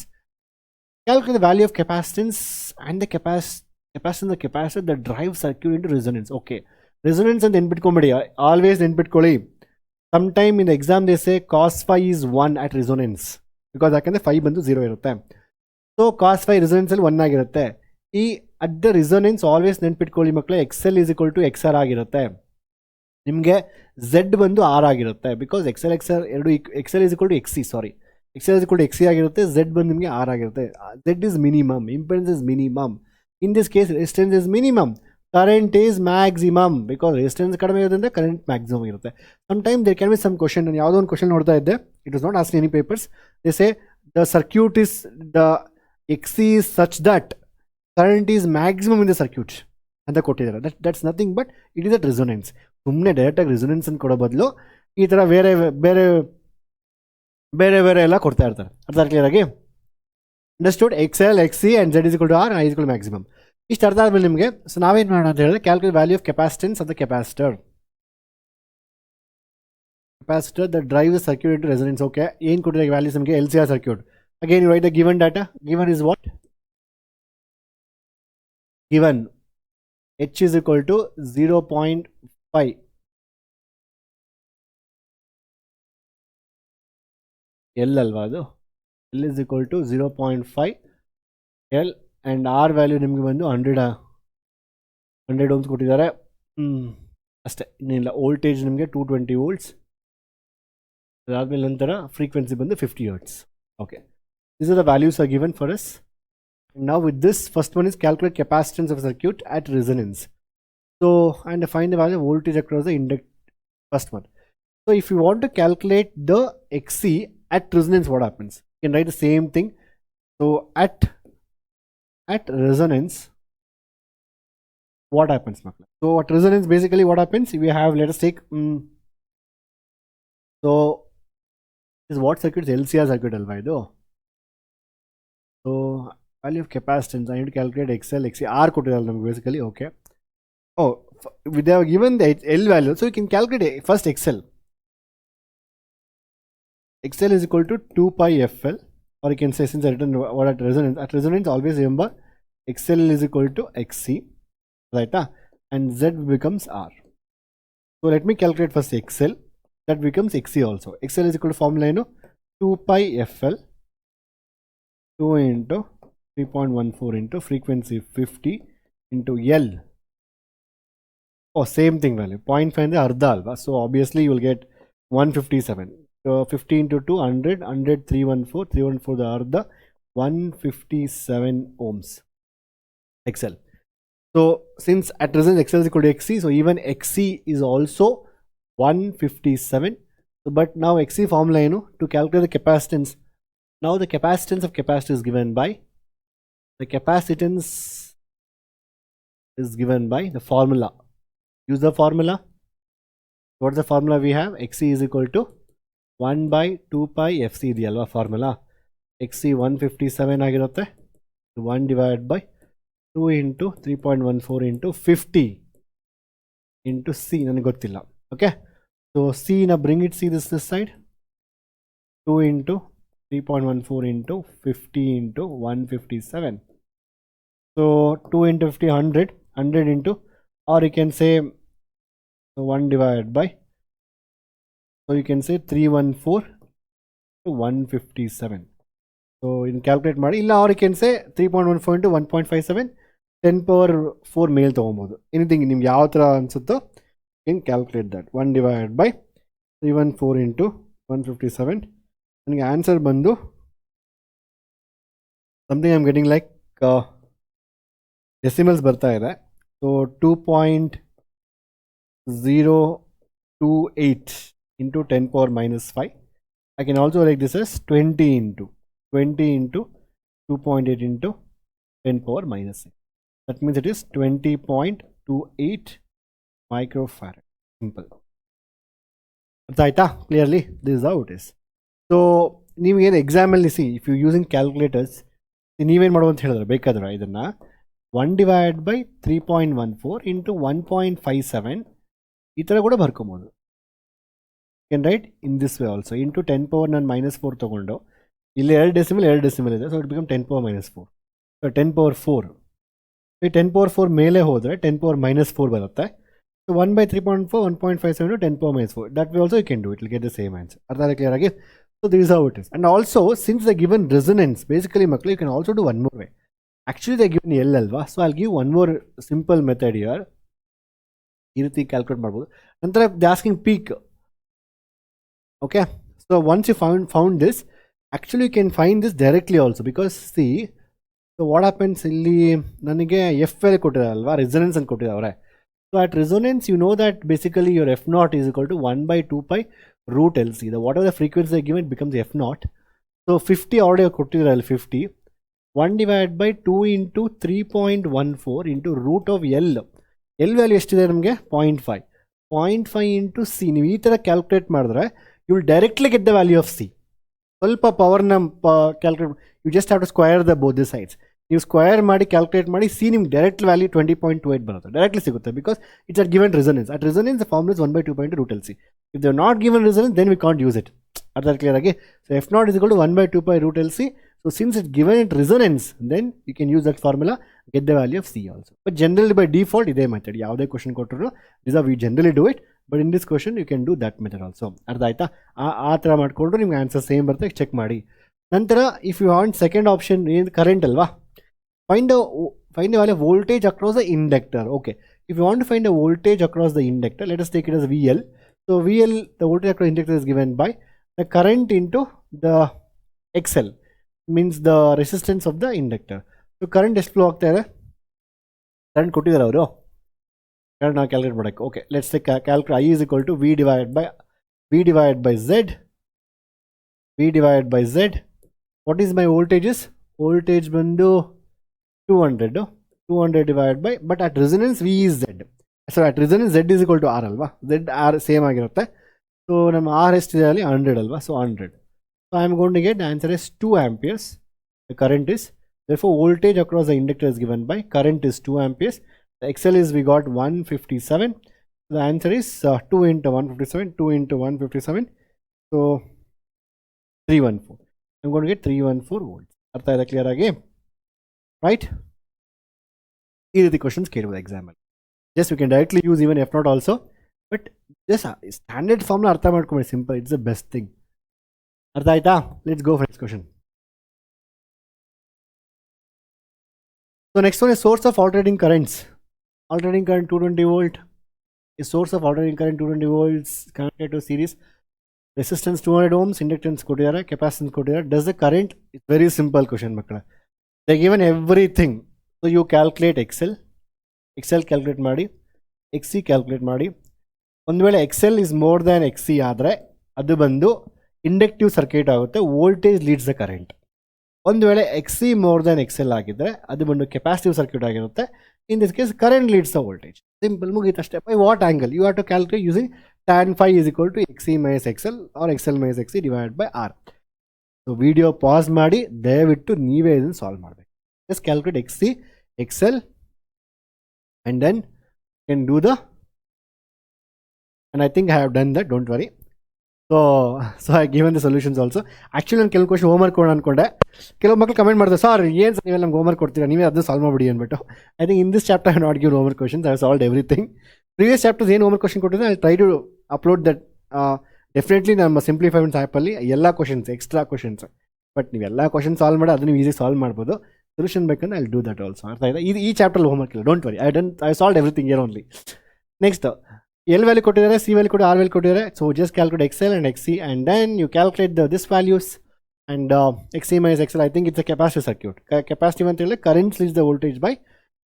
Calculate the value of capacitance and the capacitance of the capacitor that drives circuit into resonance. Okay, resonance and ನೆನ್ಪಿಟ್ಕೊಂಬಿಡಿ, always ನೆನ್ಪಿಟ್ಕೊಳ್ಳಿ. Sometime in the exam they say cos phi is 1 at resonance, because ಯಾಕಂದರೆ phi ಬಂದು 0 ಇರುತ್ತೆ. So cos phi resonance ಅಲ್ಲಿ 1 ಆಗಿರುತ್ತೆ. ಈ at the resonance always ನೆನ್ಪಿಟ್ಕೊಳ್ಳಿ ಮಕ್ಕಳೇ, XL is equal to XR ಆಗಿರುತ್ತೆ. ನಿಮಗೆ Z ಬಂದು R ಆಗಿರುತ್ತೆ, because XL is equal to XC, XL is equal to XC ಆಗಿರುತ್ತೆ. Z ಬಂದು ನಿಮಗೆ R ಆಗಿರುತ್ತೆ. Z is minimum, impedance is minimum. In this case resistance is minimum. current is maximum because resistance kadame irodrinda current maximum irutte. Sometimes there can be some question, and yavado one question nodta idde, it was not asked in any papers. They say the circuit is, the XC is such that current is maximum in the circuit ಅಂತ ಕೊಟ್ಟಿದ್ದಾರೆ. That's nothing but it is at resonance. ಸುಮ್ಮನೆ ಡೈರೆಕ್ಟಾಗಿ resonance ಅನ್ನು ಕೊಡೋ ಬದಲು ಈ ಥರ ಬೇರೆ ಬೇರೆ ಬೇರೆ ಬೇರೆ ಎಲ್ಲ ಕೊಡ್ತಾ ಇರ್ತಾರೆ. ಅರ್ಥ ಕ್ಲಿಯರ್ ಆಗಿ understood. XL, XC and Z is equal to R and I is equal to maximum. ಇಷ್ಟು ಅರ್ಥ ಆದ್ಮೇಲೆ ನಿಮಗೆ ಸೊ ನಾವೇನು ಮಾಡೋಣ ಅಂತ ಹೇಳಿದ್ರೆ calculate value of capacitance of the capacitor. Capacitor the drive the circuit into resonance. Okay, ಏನು ಕೊಟ್ಟಿದ್ದಾರೆ ವ್ಯಾಲ್ಯೂಸ್ ನಮಗೆ? LCR circuit. Again you write the given data. Given is what? Given H is equal to 0.5. L alva adu. L is equal to 0.5 L and R value ನಿಮಗೆ ಬಂದು 100 ohms ಕೊಟ್ಟಿದ್ದಾರೆ. ಅಷ್ಟೇ, ಇನ್ನಿಲ್ಲ. Voltage ನಿಮಗೆ 220 volts. ಅದಾದಮೇಲೆ ನಂತರ frequency ಬಂದು 50 hertz. Okay, these are the values are given for us. Now with this, first one is calculate capacitance of circuit at resonance. So, and find the value of voltage across the first one. So if you want to calculate the XC at resonance, what happens? You can write the same thing. So at resonance, what happens? So at resonance, basically what happens? We have, let us take so this is what circuit? LCR circuit alva idu. So value of capacitance, I need to calculate XL, XC, R ಕೊಟ್ಟಿರಲ್ಲ ನಮಗೆ basically. Okay, oh, they have given the L value, so you can calculate first XL. XL is equal to 2 pi FL, or you can say, since I written what at resonance always remember XL is equal to XC, right? And Z becomes R. So let me calculate first XL. That becomes XC also. XL is equal to formula 2 pi FL 2 into 3.14 into frequency 50 into L. Oh, same thing value. 0.5 the arda alva. So obviously you will get 157. So 50 into 2, 100, 100, 314, 314 the arda, 157 ohms. XL. So since at resonance XL is equal to XC, so even XC is also 157. So, but now XC formula, to calculate the capacitance. Now the capacitance of capacitor is given by the capacitance is given by the formula. Use the formula. What's the formula we have? XC is equal to 1 by 2 pi FC the alva formula. XC 157 ಆಗಿರುತ್ತೆ. 1 divided by 2 into 3.14 into 50 into C. ನನಗೆ ಗೊತ್ತಿಲ್ಲ. Okay, so C na bring it, see this side. 2 into 3.14 into 50 into 157. So 2 into 50, 100, 100 into, or you can say, so 1 divided by, so you can say 314 to 157. So in calculate ಮಾಡಿ ಇಲ್ಲ, or you can say 3.14 into 1.57, 10 power 4 ಮೇಲ್ ತೊಗೊಬೋದು. Anything ನಿಮ್ಗೆ ಯಾವ ಥರ ಅನಿಸುತ್ತೋ you can calculate that. 1 divided by 314 into 157. ನನಗೆ answer ಬಂದು something I'm getting like decimals ಬರ್ತಾ ಇದೆ. So 2.028 into 10 power minus 5. I can also write this as 20 into 2.8 into 10 power minus 6. That means it is 20.28 microfarad. Simple. Clearly, this is how it is. So ನೀವೇನು ಎಕ್ಸಾಮಲ್ಲಿ see, if you using calculators, ನೀವೇನು ಮಾಡುವ ಅಂತ ಹೇಳಿದ್ರೆ ಬೇಕಾದ್ರೆ ಇದನ್ನು 1 divided by 3.14 into 1.57 ಈ ಥರ ಕೂಡ ಬರ್ಕೊಬೋದು. Can write in this way also. Into 10 power ನಾನು -4 ತೊಗೊಂಡು ಇಲ್ಲಿ 2 ಡೆಸಿಮಲ್ ಇದೆ, ಸೊ ಇಟ್ ಬಿಕಮ್ 10 power -4. ಸೊ 10 power 4, ಈ 10 power 4 ಮೇಲೆ ಹೋದರೆ 10 power -4 ಬರುತ್ತೆ. So 1 by 3.4, 1.57 to 10 power -4. That way also you can do it. You'll get the same answer. ಅರ್ಥ ಕ್ಲಿಯರ್ ಆಗಿ? So this is how it is. And also, since they given resonance, basically makla, you can also do one more way. Actually they given L alva, so I'll give one more simple method here. Ee riti calculate ಮಾಡಬಹುದು. ನಂತರ they asking peak. Okay, so once you found this, actually you can find this directly also, because see, so what happens ಇಲ್ಲಿ ನನಗೆ F L ಕೊಟ್ಟಿದ್ದಾರಲ್ವಾ, resonance ಅಂತ ಕೊಟ್ಟಿದ್ದಾರೆ. So at resonance you know that basically your F naught is equal to 1/2π root L C. What are the frequency given it becomes F naught. So 50 already ಕೊಟ್ಟಿದ್ರಲ್ಲಿ 50 1/2 into 3.14 into root of L. L value ಎಷ್ಟಿದೆ ನಮಗೆ 0.5 into C. ನೀವು ಈ ಥರ calculate ಮಾಡಿದ್ರೆ you will directly get the value of C. ಸ್ವಲ್ಪ ಪವರ್ನ calculate, you just have to square the both the sides. ನೀವು ಸ್ಕ್ವಯರ್ ಮಾಡಿ ಕ್ಯಾಲ್ಕುಲೇಟ್ ಮಾಡಿ ಸಿ ನಿಮ್ಗೆ ಡೈರೆಕ್ಟ್ ವ್ಯಾಲ್ಯೂ 20.28 ಬರುತ್ತೆ, ಡೈರೆಕ್ಟ್ಲಿ ಸಿಗುತ್ತೆ. Because it's at given resonance. At resonance the formula is 1/2 root L C. If they not given resonance then we can't use it. ಅರ್ಥ clear ಆಗಿ. So F naught is equal to 1/2 root L C. So since it's given at resonance, then you can use that formula, get the value of C also. But generally by default, iday method. Yavade question kottru, this is how we generally do it. But in this question, you can do that method also. Artha aita? Aa thara madkonಡ್ರು ನಿಮಗೆ answer same ಬರುತ್ತೆ, check ಮಾಡಿ. ನಂತರ if you want second option, current ಅಲ್ವಾ, find the value of voltage across the inductor. Okay, if you want to find the voltage across the inductor, let us take it as VL. So VL, the voltage across the inductor is given by the current into the XL, means the resistance of the inductor. So current ಎಷ್ಟು flow ಆಗ್ತಾ ಇದೆ, current ಕೊಟ್ಟಿದ್ದಾರೆ ಅವರು, current ನಾವು calculate ಮಾಡೋಕ್ಕೆ. Okay, let's take calculate. I is equal to V divided by Z. What is my voltages? Voltage ಬಂದು 200 divided by, but at resonance V is Z. So at resonance Z is equal to R ಅಲ್ವಾ, Z R same ಆಗಿರುತ್ತೆ. So ನಮ್ಮ R ಎಷ್ಟಿದೆ ಅಲ್ಲಿ 100 ಅಲ್ವಾ, so 100. So I am going to get the answer is 2 amperes. The current is, therefore voltage across the inductor is given by current is 2 amperes. The XL is we got 157. The answer is 2 into 157. 2 into 157. So 314. I'm going to get 314 volts. Artha ida clear agi? Right? These are the questions ಕೇಳುವುದು exam ಅಲ್ಲಿ. Just we can directly use even F not also. But just standard formula ಅರ್ಥ ಮಾಡ್ಕೊಂಡ್ರೆ simple. It's the best thing. ಅರ್ಥ ಆಯ್ತಾ? Let's go for next question. So next one is source of alternating currents. Alternating current 220 volt. ಈ source of alternating current 220 volts connected to series. Resistance 200 ohms, inductance ಕೊಟ್ಟಿದ್ದಾರೆ, capacitance ಕೊಟ್ಟಿದ್ದಾರೆ. Does the current? It's very simple question ಮಕ್ಕಳ. They given everything. So you calculate X L calculate ಮಾಡಿ, XC calculate ಮಾಡಿ. ಒಂದು ವೇಳೆ XL is more than XC ಆದರೆ ಅದು ಬಂದು ಇಂಡಕ್ಟಿವ್ ಸರ್ಕ್ಯೂಟ್ ಆಗುತ್ತೆ, ವೋಲ್ಟೇಜ್ ಲೀಡ್ಸ್ ದ ಕರೆಂಟ್. ಒಂದು ವೇಳೆ XC ಮೋರ್ ದ್ಯಾನ್ XL ಆಗಿದ್ದರೆ ಅದು ಬಂದು ಕೆಪಾಸಿಟಿವ್ ಸರ್ಕ್ಯೂಟ್ ಆಗಿರುತ್ತೆ. In this case current leads the voltage. Simple, ಮುಗೀತಷ್ಟೇ. By what angle? You have to calculate using tan phi is equal to XC minus XL or XL minus XC divided by R. So video pause ಮಾಡಿ ದಯವಿಟ್ಟು ನೀವೇ ಇದನ್ನು solve ಮಾಡಬೇಕು. Just calculate XC, XL and then you can do the, and I think I have done that, don't worry. So I given the solutions also. Actually ನಾನು ಕೆಲವು question homework ಕೊಡೋಣ ಅನ್ಕೊಂಡೆ. ಕೆಲವು ಮಕ್ಕಳು ಕಮೆಂಟ್ ಮಾಡ್ತಾರೆ, ಸರ್ ಏನು sir ನೀವೆಲ್ಲ ನಮ್ಗೆ ಹೋಮ್ವರ್ಕ್ ಕೊಡ್ತೀರಾ, ನೀವೇ ಅದನ್ನ ಸಾಲ್ವ್ ಮಾಡಿಬಿಡಿ ಅಂದ್ಬಿಟ್ಟು. I think in this chapter I not give homework questions, I solve everything. Previous chapters ಏನು ಹೋಮ್ವರ್ಕ್ ಕ್ವಶನ್ ಕೊಟ್ಟಿದ್ರೆ I try to upload that. Definitely ನಮ್ಮ ಸಿಂಪ್ಲಿಫೈಮೆಂಟ್ಸ್ ಆ್ಯಪಲ್ಲಿ ಎಲ್ಲ ಕ್ವಶನ್ಸ್, ಎಕ್ಸ್ಟ್ರಾ ಕ್ವಶನ್ಸ್. ಬಟ್ ನೀವೆಲ್ಲ ಕ್ವಶನ್ ಸಾಲ್ವ್ ಮಾಡಿ ಅದನ್ನು ಈಸಿ ಸಾಲ್ವ್ ಮಾಡ್ಬೋದು. ಸೊಲ್ಯೂಷನ್ ಬೇಕಂದ್ರೆ ಐ ಡೂ ದಟ್ ಆಲ್ಸೋ. ಅರ್ಥ ಆಯ್ತಾ? ಈ ಚಾಪ್ಟರ್ ಹೋಮ್ವರ್ಕ್ ಇಲ್ಲ, don't worry. I solve everything here only. Next L value ಕೊಟ್ಟಿದ್ದಾರೆ, C value ಕೊಟ್ಟಿದ್ದಾರೆ, R value ಕೊಟ್ಟಿದ್ದಾರೆ. So just calculate XL and XC and then you calculate this values and XC minus XL. I think it's a capacitive circuit. Capacitive ಅಂತ ಹೇಳಿದ್ರೆ current leads the voltage by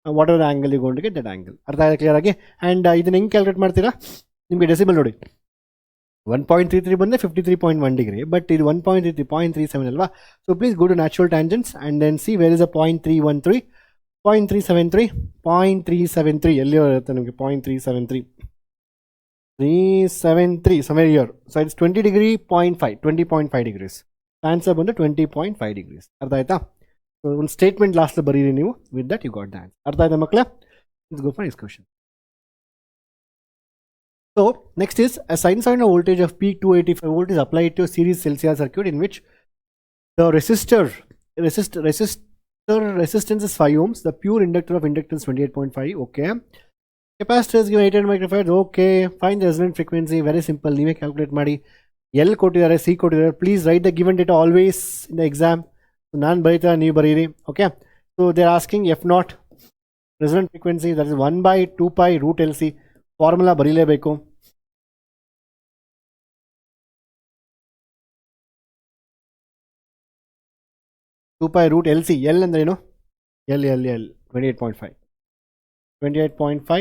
whatever the angle you going to get that angle. ಅರ್ಥ ಆಯ್ತಾ clear ಆಗಿ? And ಇದನ್ನ ಹೆಂಗೆ calculate ಮಾಡ್ತೀರಾ? ನಿಮಗೆ decibel ನೋಡಿ, 1.33 ಬಂದರೆ 53.1 ಡಿಗ್ರಿ, ಬಟ್ ಇದು 1.33 0.37 ಅಲ್ವಾ? So please go to natural tangents and then see where is a 0.313, 0.373 ಎಲ್ಲಿ ಇರುತ್ತೆ ನಿಮಗೆ? 0.373 somewhere here. So it's 20 degree 0.5, 20.5 degrees. Answer ಬಂದು 20.5 degrees. ಅರ್ಥ ಆಯ್ತಾ? ಸೊ ಒಂದು ಸ್ಟೇಟ್ಮೆಂಟ್ ಲಾಸ್ಟ್ ಬರೀರಿ ನೀವು. With that you got the answer. ಅರ್ಥ ಆಯ್ತಾ ಮಕ್ಕಳೇ? Let's go for next question. So next is a sinusoidal voltage of peak 285 volt is applied to a series LCR circuit in which the resistance is 5 ohms. The pure inductor of inductance 28.5. Okay. Capacitor is given 800 microfarads. Okay. Find the resonant frequency. Very simple. ನೀವೇ calculate ಮಾಡಿ. L ಕೊಟ್ಟಿದ್ದಾರೆ, C ಕೊಟ್ಟಿದ್ದಾರೆ. Please write the given data always in the exam. ನಾನು ಬರೀತಾ ನೀವು ಬರೀರಿ. Okay. So they are asking F naught resonant frequency, that is 1/2π root LC. Formula ಬರೀಲೇಬೇಕು. Two pi root LC. L ಅಂದ್ರೆ ಏನು? L 28.5 28.5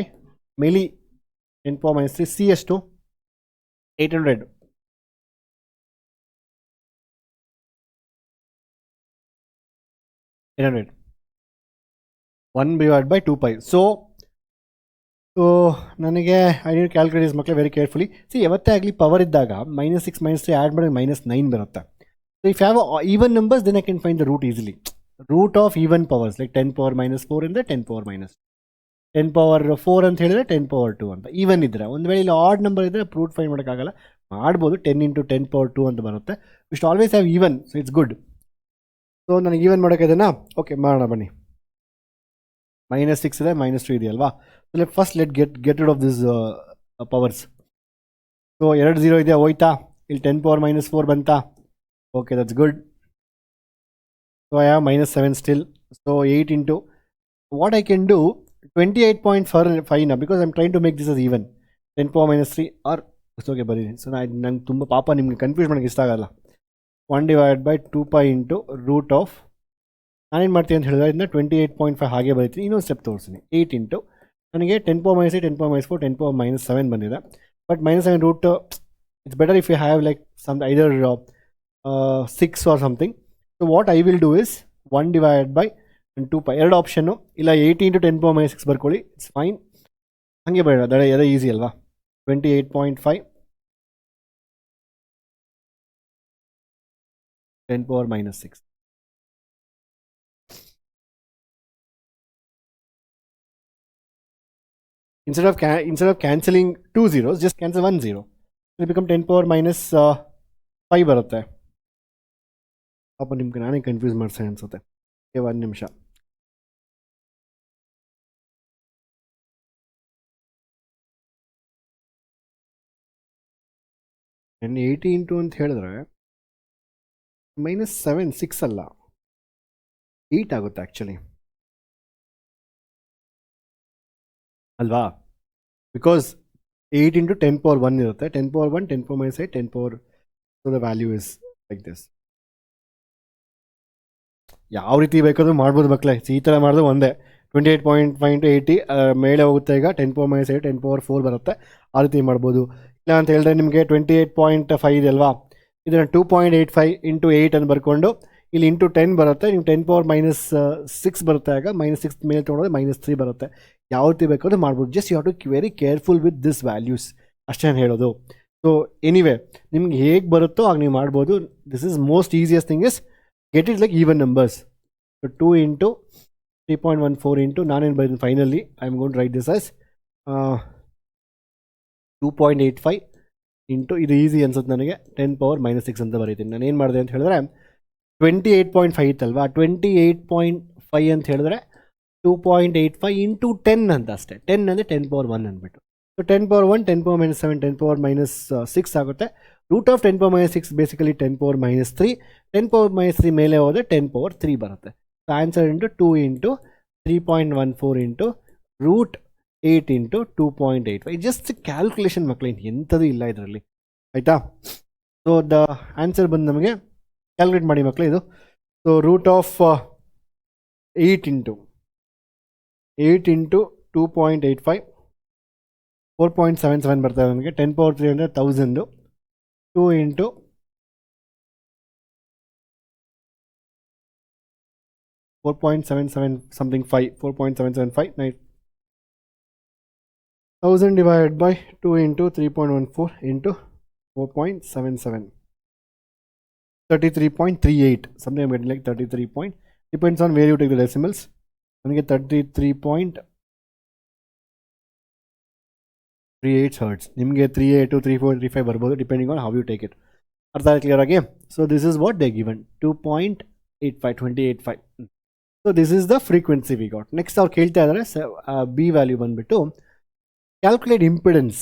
milli 10 power minus 3 C ಎಷ್ಟು 800 800 1 divided by 2 pi. So ನನಗೆ I need calculate this ಮಕ್ಕಳು very carefully. C ಯಾವತ್ತೇ ಆಗಲಿ power ಇದ್ದಾಗ -6 -3 add ಮಾಡಿದ್ರೆ -9 ಬರುತ್ತೆ. So if have even numbers then I can find the root easily. Root of even powers like 10 power -4 ಅಂದರೆ 10 power -10 power 4 ಅಂತ ಹೇಳಿದ್ರೆ 10 power 2 ಅಂತ ಈವನ್ ಇದ್ದರೆ. ಒಂದು ವೇಳೆ ಇಲ್ಲಿ ಆಡ್ ನಂಬರ್ ಇದ್ದರೆ ರೂಟ್ ಫೈಂಡ್ ಮಾಡೋಕ್ಕಾಗಲ್ಲ, ಮಾಡ್ಬೋದು. 10 × 10 power 2 ಅಂತ ಬರುತ್ತೆ. We should always have even, so it's good. So ನನಗೆ ಈವನ್ ಮಾಡೋಕ್ಕೆ ಇದನ್ನು ಓಕೆ ಮಾಡೋಣ ಬನ್ನಿ. -6 ಇದೆ, -2 ಇದೆಯಲ್ವಾ. So first let get rid of this powers. So 2 0 ಇದೆಯಾ, ಹೋಯ್ತಾ. ಇಲ್ಲಿ 10 power -4 ಬಂತಾ. Okay, that's good. So I have -7 still. So 8 into what I can do 28.5 now because I'm trying to make this as even 10 power -3 or it's okay ಬರೀ. So ನಂಗೆ ತುಂಬ ಪಾಪ ನಿಮ್ಗೆ confuse ಮಾಡೋಕ್ಕೆ ಇಷ್ಟ ಆಗಲ್ಲ. 1 divided by 2 pi into root of ನಾನೇನು ಮಾಡ್ತೀನಿ ಅಂತ ಹೇಳಿದ್ರೆ ಇದನ್ನ 28.5 ಹಾಗೆ ಬರೀತೀನಿ. ಇನ್ನೊಂದು ಸ್ಟೆಪ್ ತೋರಿಸ್ತೀನಿ. 8 into ನನಗೆ 10 power -8 10 power -4 10 power -7 ಬಂದಿದೆ. But -7 root it's better if you have like some either 6 or something. So what I will do is 1 divided by 2 pi. ಎರಡು ಆಪ್ಷನ್ನು, ಇಲ್ಲ 8 into 10 power -6 ಬರ್ಕೊಳ್ಳಿ, ಇಟ್ಸ್ ಫೈನ್. ಹಾಗೆ ಬೇಡ, ಅದೇ ಈಸಿ ಅಲ್ವಾ. 28.5 10 power -6. Instead of cancelling 2 zeros, just cancel 1 0. It will become 10 power -5 ಬರುತ್ತೆ. ಪಾಪ ನಿಮ್ಗೆ ನಾನೇ ಕನ್ಫ್ಯೂಸ್ ಮಾಡ್ಸೇನೆ ಅನ್ಸುತ್ತೆ. ಒಂದು ನಿಮಿಷ. -80 into ಅಂತ ಹೇಳಿದ್ರೆ -7 6 ಅಲ್ಲ 8 ಆಗುತ್ತೆ ಆ್ಯಕ್ಚುಲಿ ಅಲ್ವಾ. ಬಿಕಾಸ್ 8 into 10 power 1 ಇರುತ್ತೆ. 10 power 1 10 power -8 10 power. So the value is like this. ಯಾವ ರೀತಿ ಬೇಕಾದರೂ ಮಾಡ್ಬೋದು ಮಕ್ಕಳೇ. ಈ ಥರ ಮಾಡಿದ್ರೆ ಒಂದೇ 28.5 into 80 ಮೇಲೆ ಹೋಗುತ್ತೆ. ಈಗ 10 power -8 10 power 4 ಬರುತ್ತೆ. ಆ ರೀತಿ ಮಾಡ್ಬೋದು. ಇಲ್ಲ ಅಂತ ಹೇಳಿದ್ರೆ ನಿಮಗೆ 28.5 ಇದೆ ಅಲ್ವಾ, ಇದನ್ನು 2.85 into 8 ಅಂತ ಬರ್ಕೊಂಡು ಇಲ್ಲಿ ಇಂಟು 10 ಬರುತ್ತೆ. ನೀವು 10 power -6 ಬರುತ್ತೆ. ಆಗ -6 ಮೇಲೆ ತೊಗೊಂಡ್ರೆ -3 ಬರುತ್ತೆ. ಯಾವ ರೀತಿ ಬೇಕಾದ್ರೂ ಮಾಡ್ಬೋದು. Just you have to very careful with this values, ಅಷ್ಟೇ ನಾನು ಹೇಳೋದು. ಸೊ ಎನಿವೇ ನಿಮ್ಗೆ ಹೇಗೆ ಬರುತ್ತೋ ಆಗ ನೀವು ಮಾಡ್ಬೋದು. This is most easiest thing is get it like even numbers. So 2 into 3.14 into ನಾನೇನು ಬರೀತೀನಿ finally I am gonna write this as 2.85 into ಇದು ಈಸಿ ಅನ್ಸುತ್ತೆ ನನಗೆ 10 power -6 ಅಂತ ಬರೀತೀನಿ. ನಾನು ಏನು ಮಾಡಿದೆ ಅಂತ ಹೇಳಿದ್ರೆ 28.5 ಇತ್ತಲ್ವಾ, 28.5 ಅಂತ ಹೇಳಿದ್ರೆ 2.85 into 10 ಅಂತ ಅಷ್ಟೇ. 10 ಅಂದರೆ 10 power 1 ಅಂದ್ಬಿಟ್ಟು. ಸೊ 10 power 1 10 power -7 10 power -6 ಆಗುತ್ತೆ. Root of 10 power -6 basically 10 power -3. 10 power -3 ಮೇಲೆ ಹೋದರೆ 10 power 3 ಬರುತ್ತೆ. So answer into 2 into 3.14 into root 8 into 2.85. Just calculation ಮಕ್ಕಳು, ಎಂಥದ್ದು ಇಲ್ಲ ಇದರಲ್ಲಿ, ಆಯಿತಾ. ಸೊ ದ ಆನ್ಸರ್ ಬಂದು ನಮಗೆ ಕ್ಯಾಲ್ಕುಲೇಟ್ ಮಾಡಿ ಮಕ್ಕಳು ಇದು. ಸೊ ರೂಟ್ ಆಫ್ 8 into 2.85 4.77 ಬರ್ತದೆ ನಮಗೆ. 10 power 3 ಅಂದರೆ 1000. 2 into 4.77 something 5 4.775 1000 divided by 2 into 3.14 into 4.77 33.38 something I'm getting like 33 point, depends on where you take the decimals. ನನಗೆ 33.38 hertz. ನಿಮಗೆ 382 34 35 ಬರ್ಬೋದು depending on how you take it. ಅರ್ಥ ಆಯ್ತು ಕ್ಲಿಯರ್ ಆಗಿ. So this is what they given 2.85 so this is the frequency we got. Next ಅವ್ರು ಕೇಳ್ತಾ ಇದ್ದಾರೆ B value ಬಂದುಬಿಟ್ಟು calculate impedance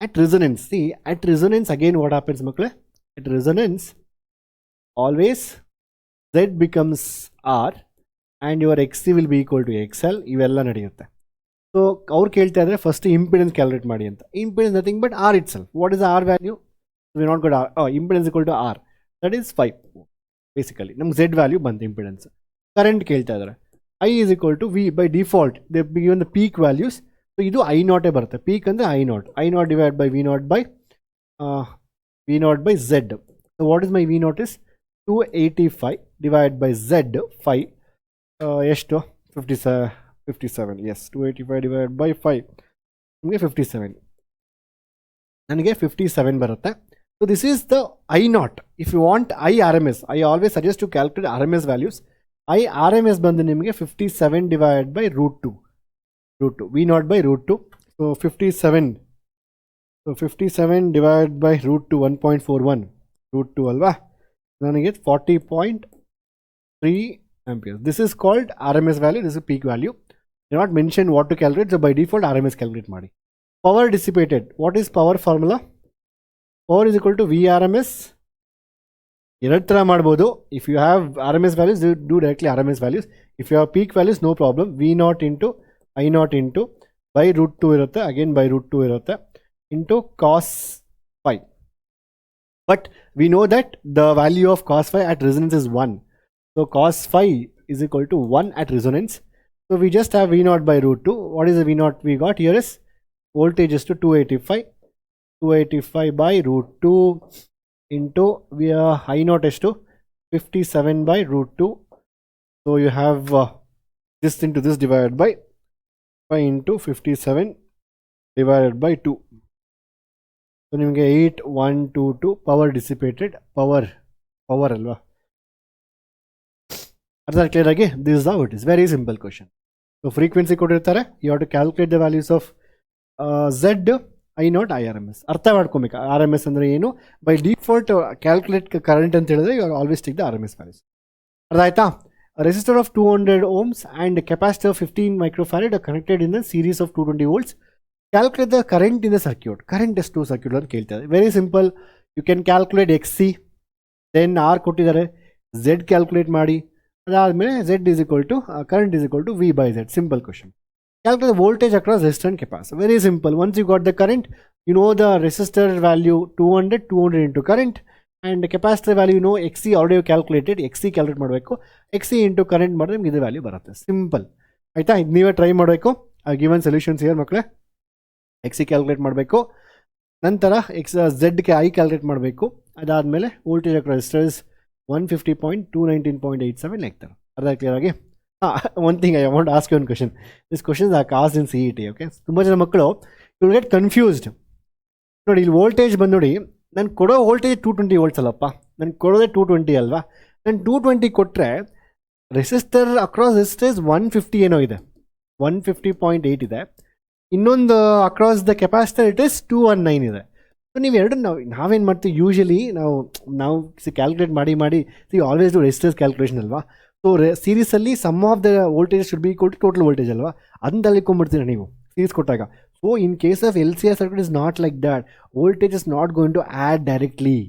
at resonance. See at resonance again what happens ಮಕ್ಕಳೇ, at resonance always Z becomes R and your X C will be equal to X L, ಇವೆಲ್ಲ ನಡೆಯುತ್ತೆ. So ಅವ್ರು ಕೇಳ್ತಾ ಇದ್ದಾರೆ ಫಸ್ಟ್ ಇಂಪಿಡೆನ್ಸ್ ಕ್ಯಾಲ್ಕುಲೇಟ್ ಮಾಡಿ ಅಂತ. Impedance nothing but R itself. What is R value? We not got R. Impedance equal to R, that is 5 basically. ನಮ್ಗೆ Z value ಬಂತು impedance. Current ಕೇಳ್ತಾ ಇದ್ದಾರೆ. I is equal to V by default. They've given the peak values. So ಇದು I naught ಬರುತ್ತೆ. Peak ಅಂದರೆ I naught divided by V naught by Z. So what is my V naught is 285 divided by Z 5. ಎಷ್ಟು 57. Yes, 285 divided by 5. ನಿಮಗೆ 57. ನನಗೆ 57 ಬರುತ್ತೆ. So this is the I naught. If you want I RMS, I always suggest to calculate RMS values. I RMS ಬಂದು ನಿಮಗೆ 57 divided by root 2. V naught by root 2. So 57. So 57 divided by root 2, 1.41. Root 2 ಅಲ್ವಾ? ನನಗೆ 40.3 amperes. This is called RMS value. This is peak value. They not mention what to calculate. So by default RMS calculate ಮಾಡಿ. Power dissipated. What is power formula? Power is equal to VRMS. ಎರಡು ಥರ ಮಾಡ್ಬೋದು. If you have RMS values, do directly RMS values. If you have peak values, no problem. V naught into I naught into by root 2 ಇರುತ್ತೆ. Again by root 2 ಇರುತ್ತೆ. Into cos phi. But we know that the value of cos phi at resonance is 1. So cos phi is equal to 1 at resonance. So we just have V naught by root 2. What is the V naught we got here is voltage is to 285. 285 by root 2 into I naught is to 57 by root 2. So you have this into this divided by 5 into 57 divided by 2. So ನಿಮಗೆ 8122 power dissipated. Power ಅಲ್ವಾ? ಅರ್ಥ clear ಆಗಿ this is how it is. Very simple question. So frequency ಕೊಟ್ಟಿರ್ತಾರೆ. You have to calculate the values of Z, I naught, IRMS. ಅರ್ಥ ಮಾಡ್ಕೊಬೇಕು RMS ಅಂದರೆ ಏನು. By default calculate current ಅಂತ ಹೇಳಿದ್ರೆ you always take the RMS values. ಅರ್ಥ ಆಯ್ತಾ? Resistor of 200 ohms and capacitor of 15 microfarad are connected in a series of 220 volts. Calculate the current in the circuit. Current is 2 circuit ಅಂತ ಕೇಳ್ತಾರೆ. Very simple. You can calculate XC, then R ಕೊಟ್ಟಿದ್ದಾರೆ, Z calculate ಮಾಡಿ, ಅದಾದಮೇಲೆ Z is equal to current is equal to V by Z. Simple question. Calculate the voltage across resistor and capacitor. Very simple. Once you got the current, you know the resistor value 200 into current, and the capacitor value you know XC already calculated. XC calculate ಮಾಡಬೇಕು. XC into current ಮಾಡಿದ್ರೆ ನಿಮಗೆ ಇದು value ಬರುತ್ತೆ. Simple ಆಯ್ತಾ? ಇದು ನೀವೇ try ಮಾಡಬೇಕು. Given solutions here ಮಕ್ಕಳೇ. XC ಕ್ಯಾಲ್ಕುಲೇಟ್ ಮಾಡಬೇಕು, ನಂತರ Z I ಕ್ಯಾಲ್ಕುಲೇಟ್ ಮಾಡಬೇಕು, ಅದಾದಮೇಲೆ ವೋಲ್ಟೇಜ್ ಅಕ್ರಾಸ್ ರೆಸಿಸ್ಟರ್ಸ್ 150.219.87 ಲೈಕ್ ಥರ. ಅರ್ಧ ಕ್ಲಿಯರ್ ಆಗಿ? One thing I want ask you one question. This questions are ಕಾಸ್ಟ್ ಇನ್ CET. ಓಕೆ, ತುಂಬ ಜನ ಮಕ್ಕಳು ಯು ವಿಲ್ ಗೆಟ್ ಕನ್ಫ್ಯೂಸ್ಡ್. ನೋಡಿ ಇಲ್ಲಿ ವೋಲ್ಟೇಜ್ ಬಂದು ನೋಡಿ, ನಾನು ಕೊಡೋ ವೋಲ್ಟೇಜ್ 220 ವೋಲ್ಟ್ಸ್ ಅಲ್ಲಪ್ಪ, ನಾನು ಕೊಡೋದೇ 220 ಅಲ್ವಾ? ನಾನು 220 ಕೊಟ್ಟರೆ ರೆಸಿಸ್ಟರ್ ಅಕ್ರಾಸ್ ರೆಸಿಸ್ಟರ್ಸ್ 150 ಏನೋ ಇದೆ, 150.8 ಇದೆ. ಇನ್ನೊಂದು across the capacitor it is 219 ಇದೆ. ಸೊ ನೀವು ಎರಡು ನಾವೇನು ಮಾಡ್ತೀವಿ ಯೂಶಲಿ ನಾವು ಕ್ಯಾಲ್ಕುಲೇಟ್ ಮಾಡಿ ಆಲ್ವೇಸ್ ಡು ರೆಸಿಸ್ಟರ್ಸ್ ಕ್ಯಾಲ್ಕುಲೇಷನ್ ಅಲ್ವಾ? ಸೊ ಸೀರೀಸಲ್ಲಿ sum of the voltage should be equal to total voltage ಅಲ್ವಾ? ಅದನ್ನ ತಳ್ಕೊಂಡ್ಬಿಡ್ತೀರ ನೀವು ಸೀರೀಸ್ ಕೊಟ್ಟಾಗ. So in case of LCR circuit is not like that. Voltage is not going to add directly.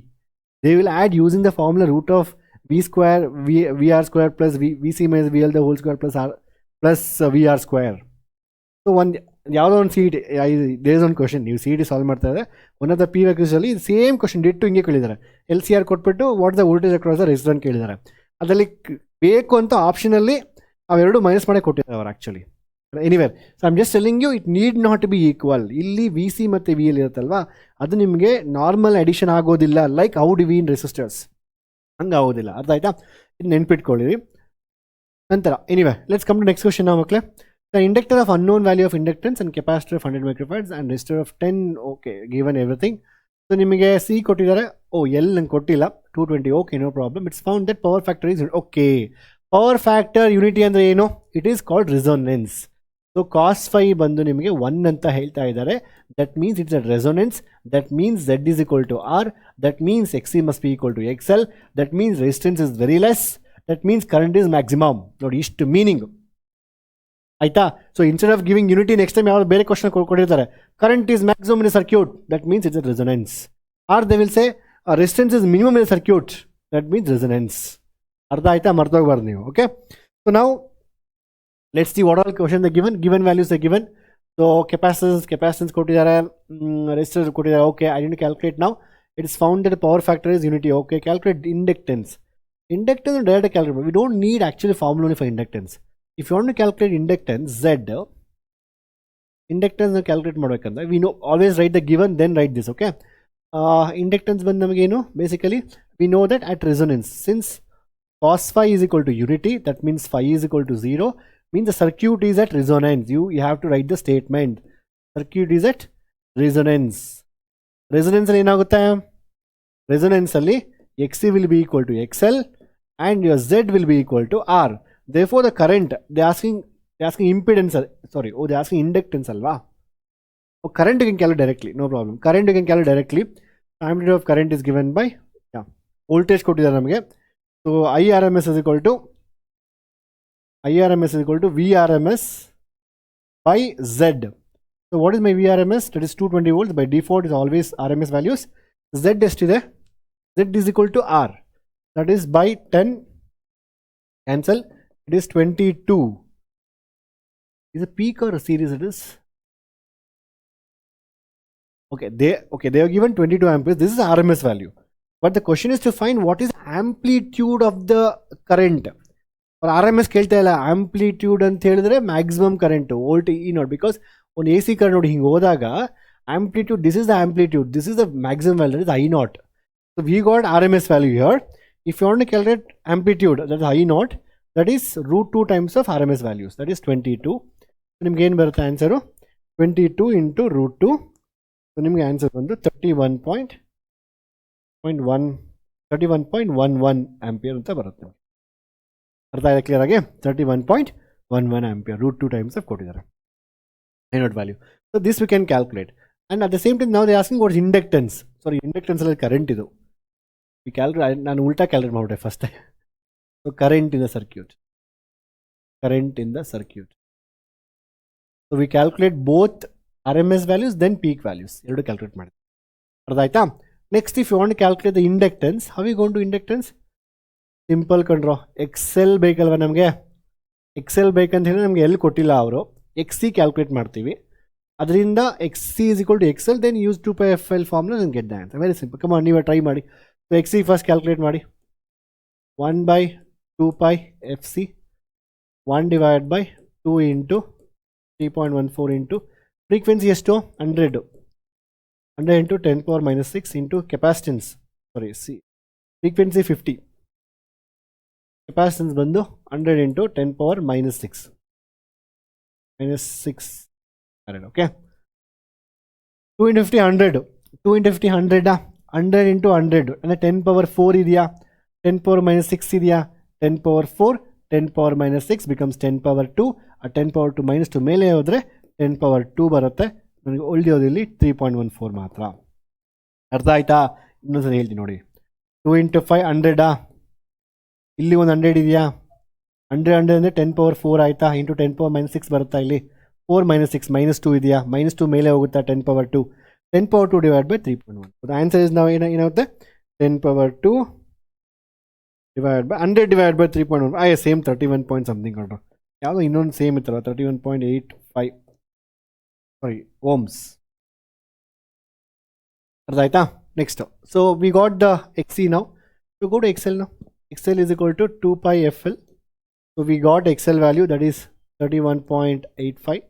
They will add using the formula root of V square VR square plus VC minus VL the whole square plus R plus VR square. So ಒಂದು ಯಾವುದೋ ಒಂದು CET there is ಒಂದು question, ನೀವು CET solve ಮಾಡ್ತಾ ಇದ್ದಾರೆ, one of the PYQs same question ditto ಹಿಂಗೆ ಕೇಳಿದ್ದಾರೆ. LCR ಕೊಟ್ಬಿಟ್ಟು what the voltage across the resistor ಅಂತ ಕೇಳಿದ್ದಾರೆ. ಅದರಲ್ಲಿ ಬೇಕು ಅಂತ ಆಪ್ಷನಲ್ಲಿ ಅವೆರಡು ಮೈನಸ್ ಮಾಡೇ ಕೊಟ್ಟಿದ್ದಾರೆ ಅವರು actually. Anywhere, so I'm just telling you it need not be equal. ಇಲ್ಲಿ VC ಮತ್ತು VL ಇರುತ್ತಲ್ವಾ, ಅದು ನಿಮಗೆ ನಾರ್ಮಲ್ ಅಡಿಷನ್ ಆಗೋದಿಲ್ಲ like how do we in resistors, ಹಂಗೆ ಆಗೋದಿಲ್ಲ. ಅರ್ಥ ಆಯ್ತಾ? ಇದು ನೆನ್ಪಿಟ್ಕೊಳ್ಳಿರಿ. ನಂತರ anyway let's come to next question ನಾವು ಮಕ್ಕಳೇ. The inductor of unknown value of inductance and capacitor of 100 microfarads and resistor of 10, okay, given everything. So ನಿಮಗೆ C ಕೊಟ್ಟಿದ್ದಾರೆ, L ನಂಗೆ ಕೊಟ್ಟಿಲ್ಲ, 220, okay, no problem. It's found that power factor is, okay, power factor unity ಅಂದರೆ ಏನು? It is called resonance. So cos phi ಬಂದು ನಿಮಗೆ 1 ಅಂತ ಹೇಳ್ತಾ ಇದ್ದಾರೆ. That means it's a resonance. That means Z is equal to R. That means XC must be equal to XL. That means resistance is very less. That means current is maximum. ನೋಡಿ ಇಷ್ಟು meaning ಆಯ್ತಾ? So instead of giving unity next time ಯಾವ್ದು ಬೇರೆ question ಕೊಟ್ಟಿರ್ತಾರೆ, current is maximum in circuit, that means it's a resonance. Or they will say resistance is minimum in circuit, that means resonance. ಅರ್ಥ ಆಯ್ತಾ? ಮರ್ತೋಗ್ಬಾರ್ದು ನೀವು. Okay, so ನಾವು let's see what all question the given values the given. So capacitance ಕೊಟ್ಟಿದ್ದಾರೆ, resistor ಕೊಟ್ಟಿದ್ದಾರೆ. Okay, I did calculate now. It is found that power factor is unity. Okay, calculate inductance. Inductance direct calculate. We don't need actually formula for inductance. If you want to calculate inductance Z, inductance calculate ಮಾಡಬೇಕಂದ್ರೆ we know always write the given then write this. Okay, inductance ಬಂದು ನಮಗೆ ಏನು, basically we know that at resonance, since cos phi is equal to unity, that means phi is equal to 0, means the circuit is at resonance. You have to write the statement, circuit is at resonance. Resonance ಅಲ್ಲಿ ಏನಾಗುತ್ತೆ, resonance ಅಲ್ಲಿ XC will be equal to XL and your Z will be equal to R. Therefore the current, they asking impedance, sorry, they asking inductance alva. Oh, current you can calculate directly, no problem. Current you can calculate directly. Amplitude of current is given by voltage ಕೊಟ್ಟಿದ್ದಾರೆ ನಮಗೆ. So IRMS is equal to VRMS by Z. So what is my VRMS? That is 220 volts. By default is always RMS values. Z estiде, Z is equal to R. That is by 10 cancel. It is 22. Is a peak or a series? It is okay. They are given 22 amperes. This is RMS value. But the question is to find what is amplitude of the current. Or RMS ಕೇಳ್ತಾ ಇಲ್ಲ, amplitude ಅಂತ ಹೇಳಿದ್ರೆ maximum current volt E0, because ಒಂದು AC current ನೋಡಿ ಹಿಂಗೆ ಹೋದಾಗ amplitude, this is the amplitude, this is the maximum value, that is I0. So we got RMS value here. If you want to calculate amplitude, that is I0, that is √2 times of RMS values, that is 22. ನಿಮ್ಗೆ ಏನು ಬರುತ್ತೆ answer? 22 into √2. ಸೊ ನಿಮಗೆ answer ಬಂದು 31.11 ampere ಅಂತ ಬರುತ್ತೆ. ಅರ್ಥ ಆಗಿದೆ ಕ್ಲಿಯರ್ ಆಗಿ? 31.11 ಆಂಪಿಯರ್, √2 ಟೈಮ್ಸ್ ಆಫ್ ಕೊಟ್ಟಿದ್ದಾರೆ I0 value. So this we can calculate. And at the same time ನಾವು they asking what is inductance. Sorry, inductance ಅಲ್ಲಿ ಕರೆಂಟ್ ಇದು ಈ ಕ್ಯಾಲ್ಕುಲೇಟ್, ನಾನು ಉಲ್ಟಾ ಕ್ಯಾಲ್ಕುಲೇಟ್ ಮಾಡಿಬಿಟ್ಟೆ first. So current in the circuit, so we calculate both RMS values then peak values, ಎರಡು calculate ಮಾಡಿ. ಅರ್ಥ ಆಯ್ತಾ? Next if you want calculate the inductance, how we gone to inductance? Simple ಕಂಡ್ರೋ, Excel ಬೇಕಲ್ವ ನಮಗೆ. Excel ಬೇಕಂತ ಹೇಳಿ ನಮಗೆ ಎಲ್ಲಿ ಕೊಟ್ಟಿಲ್ಲ ಅವರು, XC ಕ್ಯಾಲ್ಕುಲೇಟ್ ಮಾಡ್ತೀವಿ. ಅದರಿಂದ XC is equal to XL, then use 2πfl formula and get the answer. Very simple. Come on, ನೀವೇ ಟ್ರೈ ಮಾಡಿ. ಸೊ XC ಫಸ್ಟ್ ಕ್ಯಾಲ್ಕುಲೇಟ್ ಮಾಡಿ. 1/2πfc 1 divided by 2 into 3.14 into frequency ಎಷ್ಟು? 100 into 10 power minus 6 into capacitance, sorry, frequency 50, capacitance ಬಂದು 100 into 10 power minus 6 okay. 2 into 50 100, 2 into 50 100, 100 into 100 ಅಂದರೆ 10 power 4 ಇದೆಯಾ, 10 power minus 6 ಇದೆಯಾ, 10 power 4, 10 power minus 6 becomes 10 power 2. ಆ 10 power 2 minus 2 ಮೇಲೆ ಹೋದರೆ 10 power 2 ಬರುತ್ತೆ. ನನಗೆ ಉಳಿದಿರೋದಿಲ್ಲಿ 3.14 ಮಾತ್ರ. ಅರ್ಥ ಆಯ್ತಾ? ಇನ್ನೊಂದ್ಸರಿ ಹೇಳ್ತೀನಿ ನೋಡಿ. 2 into 5 100, ಇಲ್ಲಿ ಒಂದು 100 ಇದೆಯಾ, 100 ಅಂದರೆ 10 power 4 ಆಯಿತಾ, ಇಂಟು 10 power minus 6 ಬರುತ್ತಾ, ಇಲ್ಲಿ 4 minus 6 minus 2 ಇದೆಯಾ, minus 2 ಮೇಲೆ ಹೋಗುತ್ತಾ, 10 power 2, 10 power 2 divided by 3.1. The answer is ನಾವು ಏನಾಗುತ್ತೆ, 10 power 2 divided by 100 divided by 3.1. Same 31 point something ಕಂಡ್ರು, ಯಾವುದೋ ಇನ್ನೊಂದು ಸೇಮ್ ಇತ್ತಲ್ಲ, 31.85 ಸಾರಿ ಓಮ್ಸ್. ಅರ್ಥ ಆಯ್ತಾ? Next, so we got the XC ನಾವು. To go to XL now. XL is equal to 2πfl. So we got XL value, that is 31.85,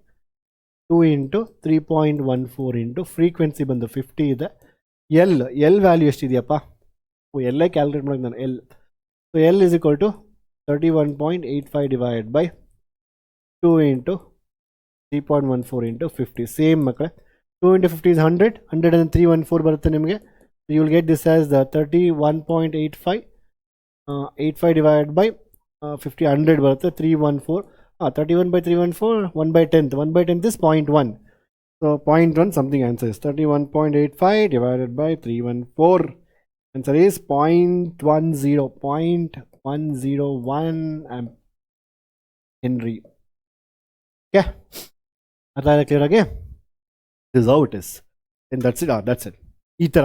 2 into 3.14 into frequency ಬಂದು 50 ಇದೆ. L value ಎಷ್ಟಿದೆಯಪ್ಪ? L ಕ್ಯಾಲ್ಕುಲೇಟ್ ಮಾಡೋದು ನಾನು. So L is equal to 31.85 divided by 2 into 3.14 into 50. Same ಮಕ್ಕಳೇ, 2 into 50 is 100, 100 and 314 ಬರುತ್ತೆ ನಿಮಗೆ. So you will get this as the 31.85 85 divided by 50, 100 ಬರುತ್ತೆ, 314, 31 by 314, 1 by 10th, 1 by 10th is 0.1. So 0.1 something answer is 31.85 divided by 314. Answer is 0.101 Henry. Okay, ಅರ್ಥ ಆಯ್ತಾ clear ಆಗಿ? This is how it is, and that's it. ಈ ಥರ.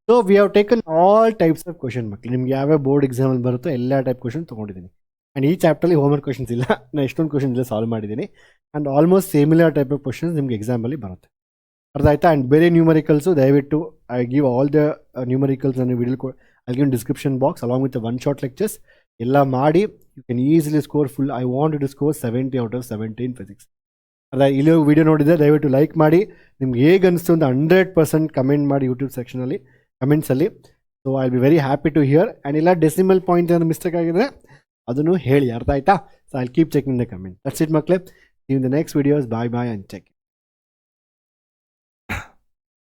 So we have taken all types of question ಮಕ್ಕಳು. ನಿಮ್ಗೆ ಯಾವ್ಯಾವ board ಎಕ್ಸಾಮಲ್ಲಿ ಬರುತ್ತೋ ಎಲ್ಲ ಟೈಪ್ ಕ್ವಶನ್ ತೊಗೊಂಡಿದ್ದೀನಿ. ಆ್ಯಂಡ್ ಈ ಚಾಪ್ಟರ್ಲಿ ಹೋಮ್ವರ್ಕ್ ಕ್ವಶನ್ಸ್ ಇಲ್ಲ, ನಾನು ಎಷ್ಟೊಂದು ಕ್ವಶನ್ಸ್ ಇಲ್ಲ ಸಾಲ್ವ್ ಮಾಡಿದ್ದೀನಿ. And almost similar type of questions ನಿಮ್ಗೆ ಎಕ್ಸಾಮಲ್ಲಿ ಬರುತ್ತೆ. ಅರ್ಥ ಆಯ್ತಾ? ಆ್ಯಂಡ್ ಬೇರೆ ನ್ಯೂಮರಿಕಲ್ಸು ದಯವಿಟ್ಟು I give all the numericals ನನ್ನ video I give description box along with one shot lectures ಎಲ್ಲ ಮಾಡಿ you can easily score full. I want to score 70 out of 70 in physics. ಅಲ್ಲ, ಇಲ್ಲಿ ವಿಡಿಯೋ ನೋಡಿದರೆ ದಯವಿಟ್ಟು like ಮಾಡಿ. ನಿಮ್ಗೆ ಹೇಗೆ ಅನಿಸ್ತು ಅಂತ 100% ಕಮೆಂಟ್ ಮಾಡಿ ಯೂಟ್ಯೂಬ್ ಸೆಕ್ಷನಲ್ಲಿ, ಕಮೆಂಟ್ಸಲ್ಲಿ. So I will be very happy to hear. And ಇಲ್ಲ ಡೆಸಿಮಲ್ ಪಾಯಿಂಟ್ ಏನಾದ್ರು ಮಿಸ್ಟೇಕ್ ಆಗಿದ್ರೆ ಅದನ್ನು ಹೇಳಿ, ಅರ್ಥ ಆಯ್ತಾ? So I keep checking the comment. That's it ಮಕ್ಕಳೇ. In the next videos. Bye bye and check.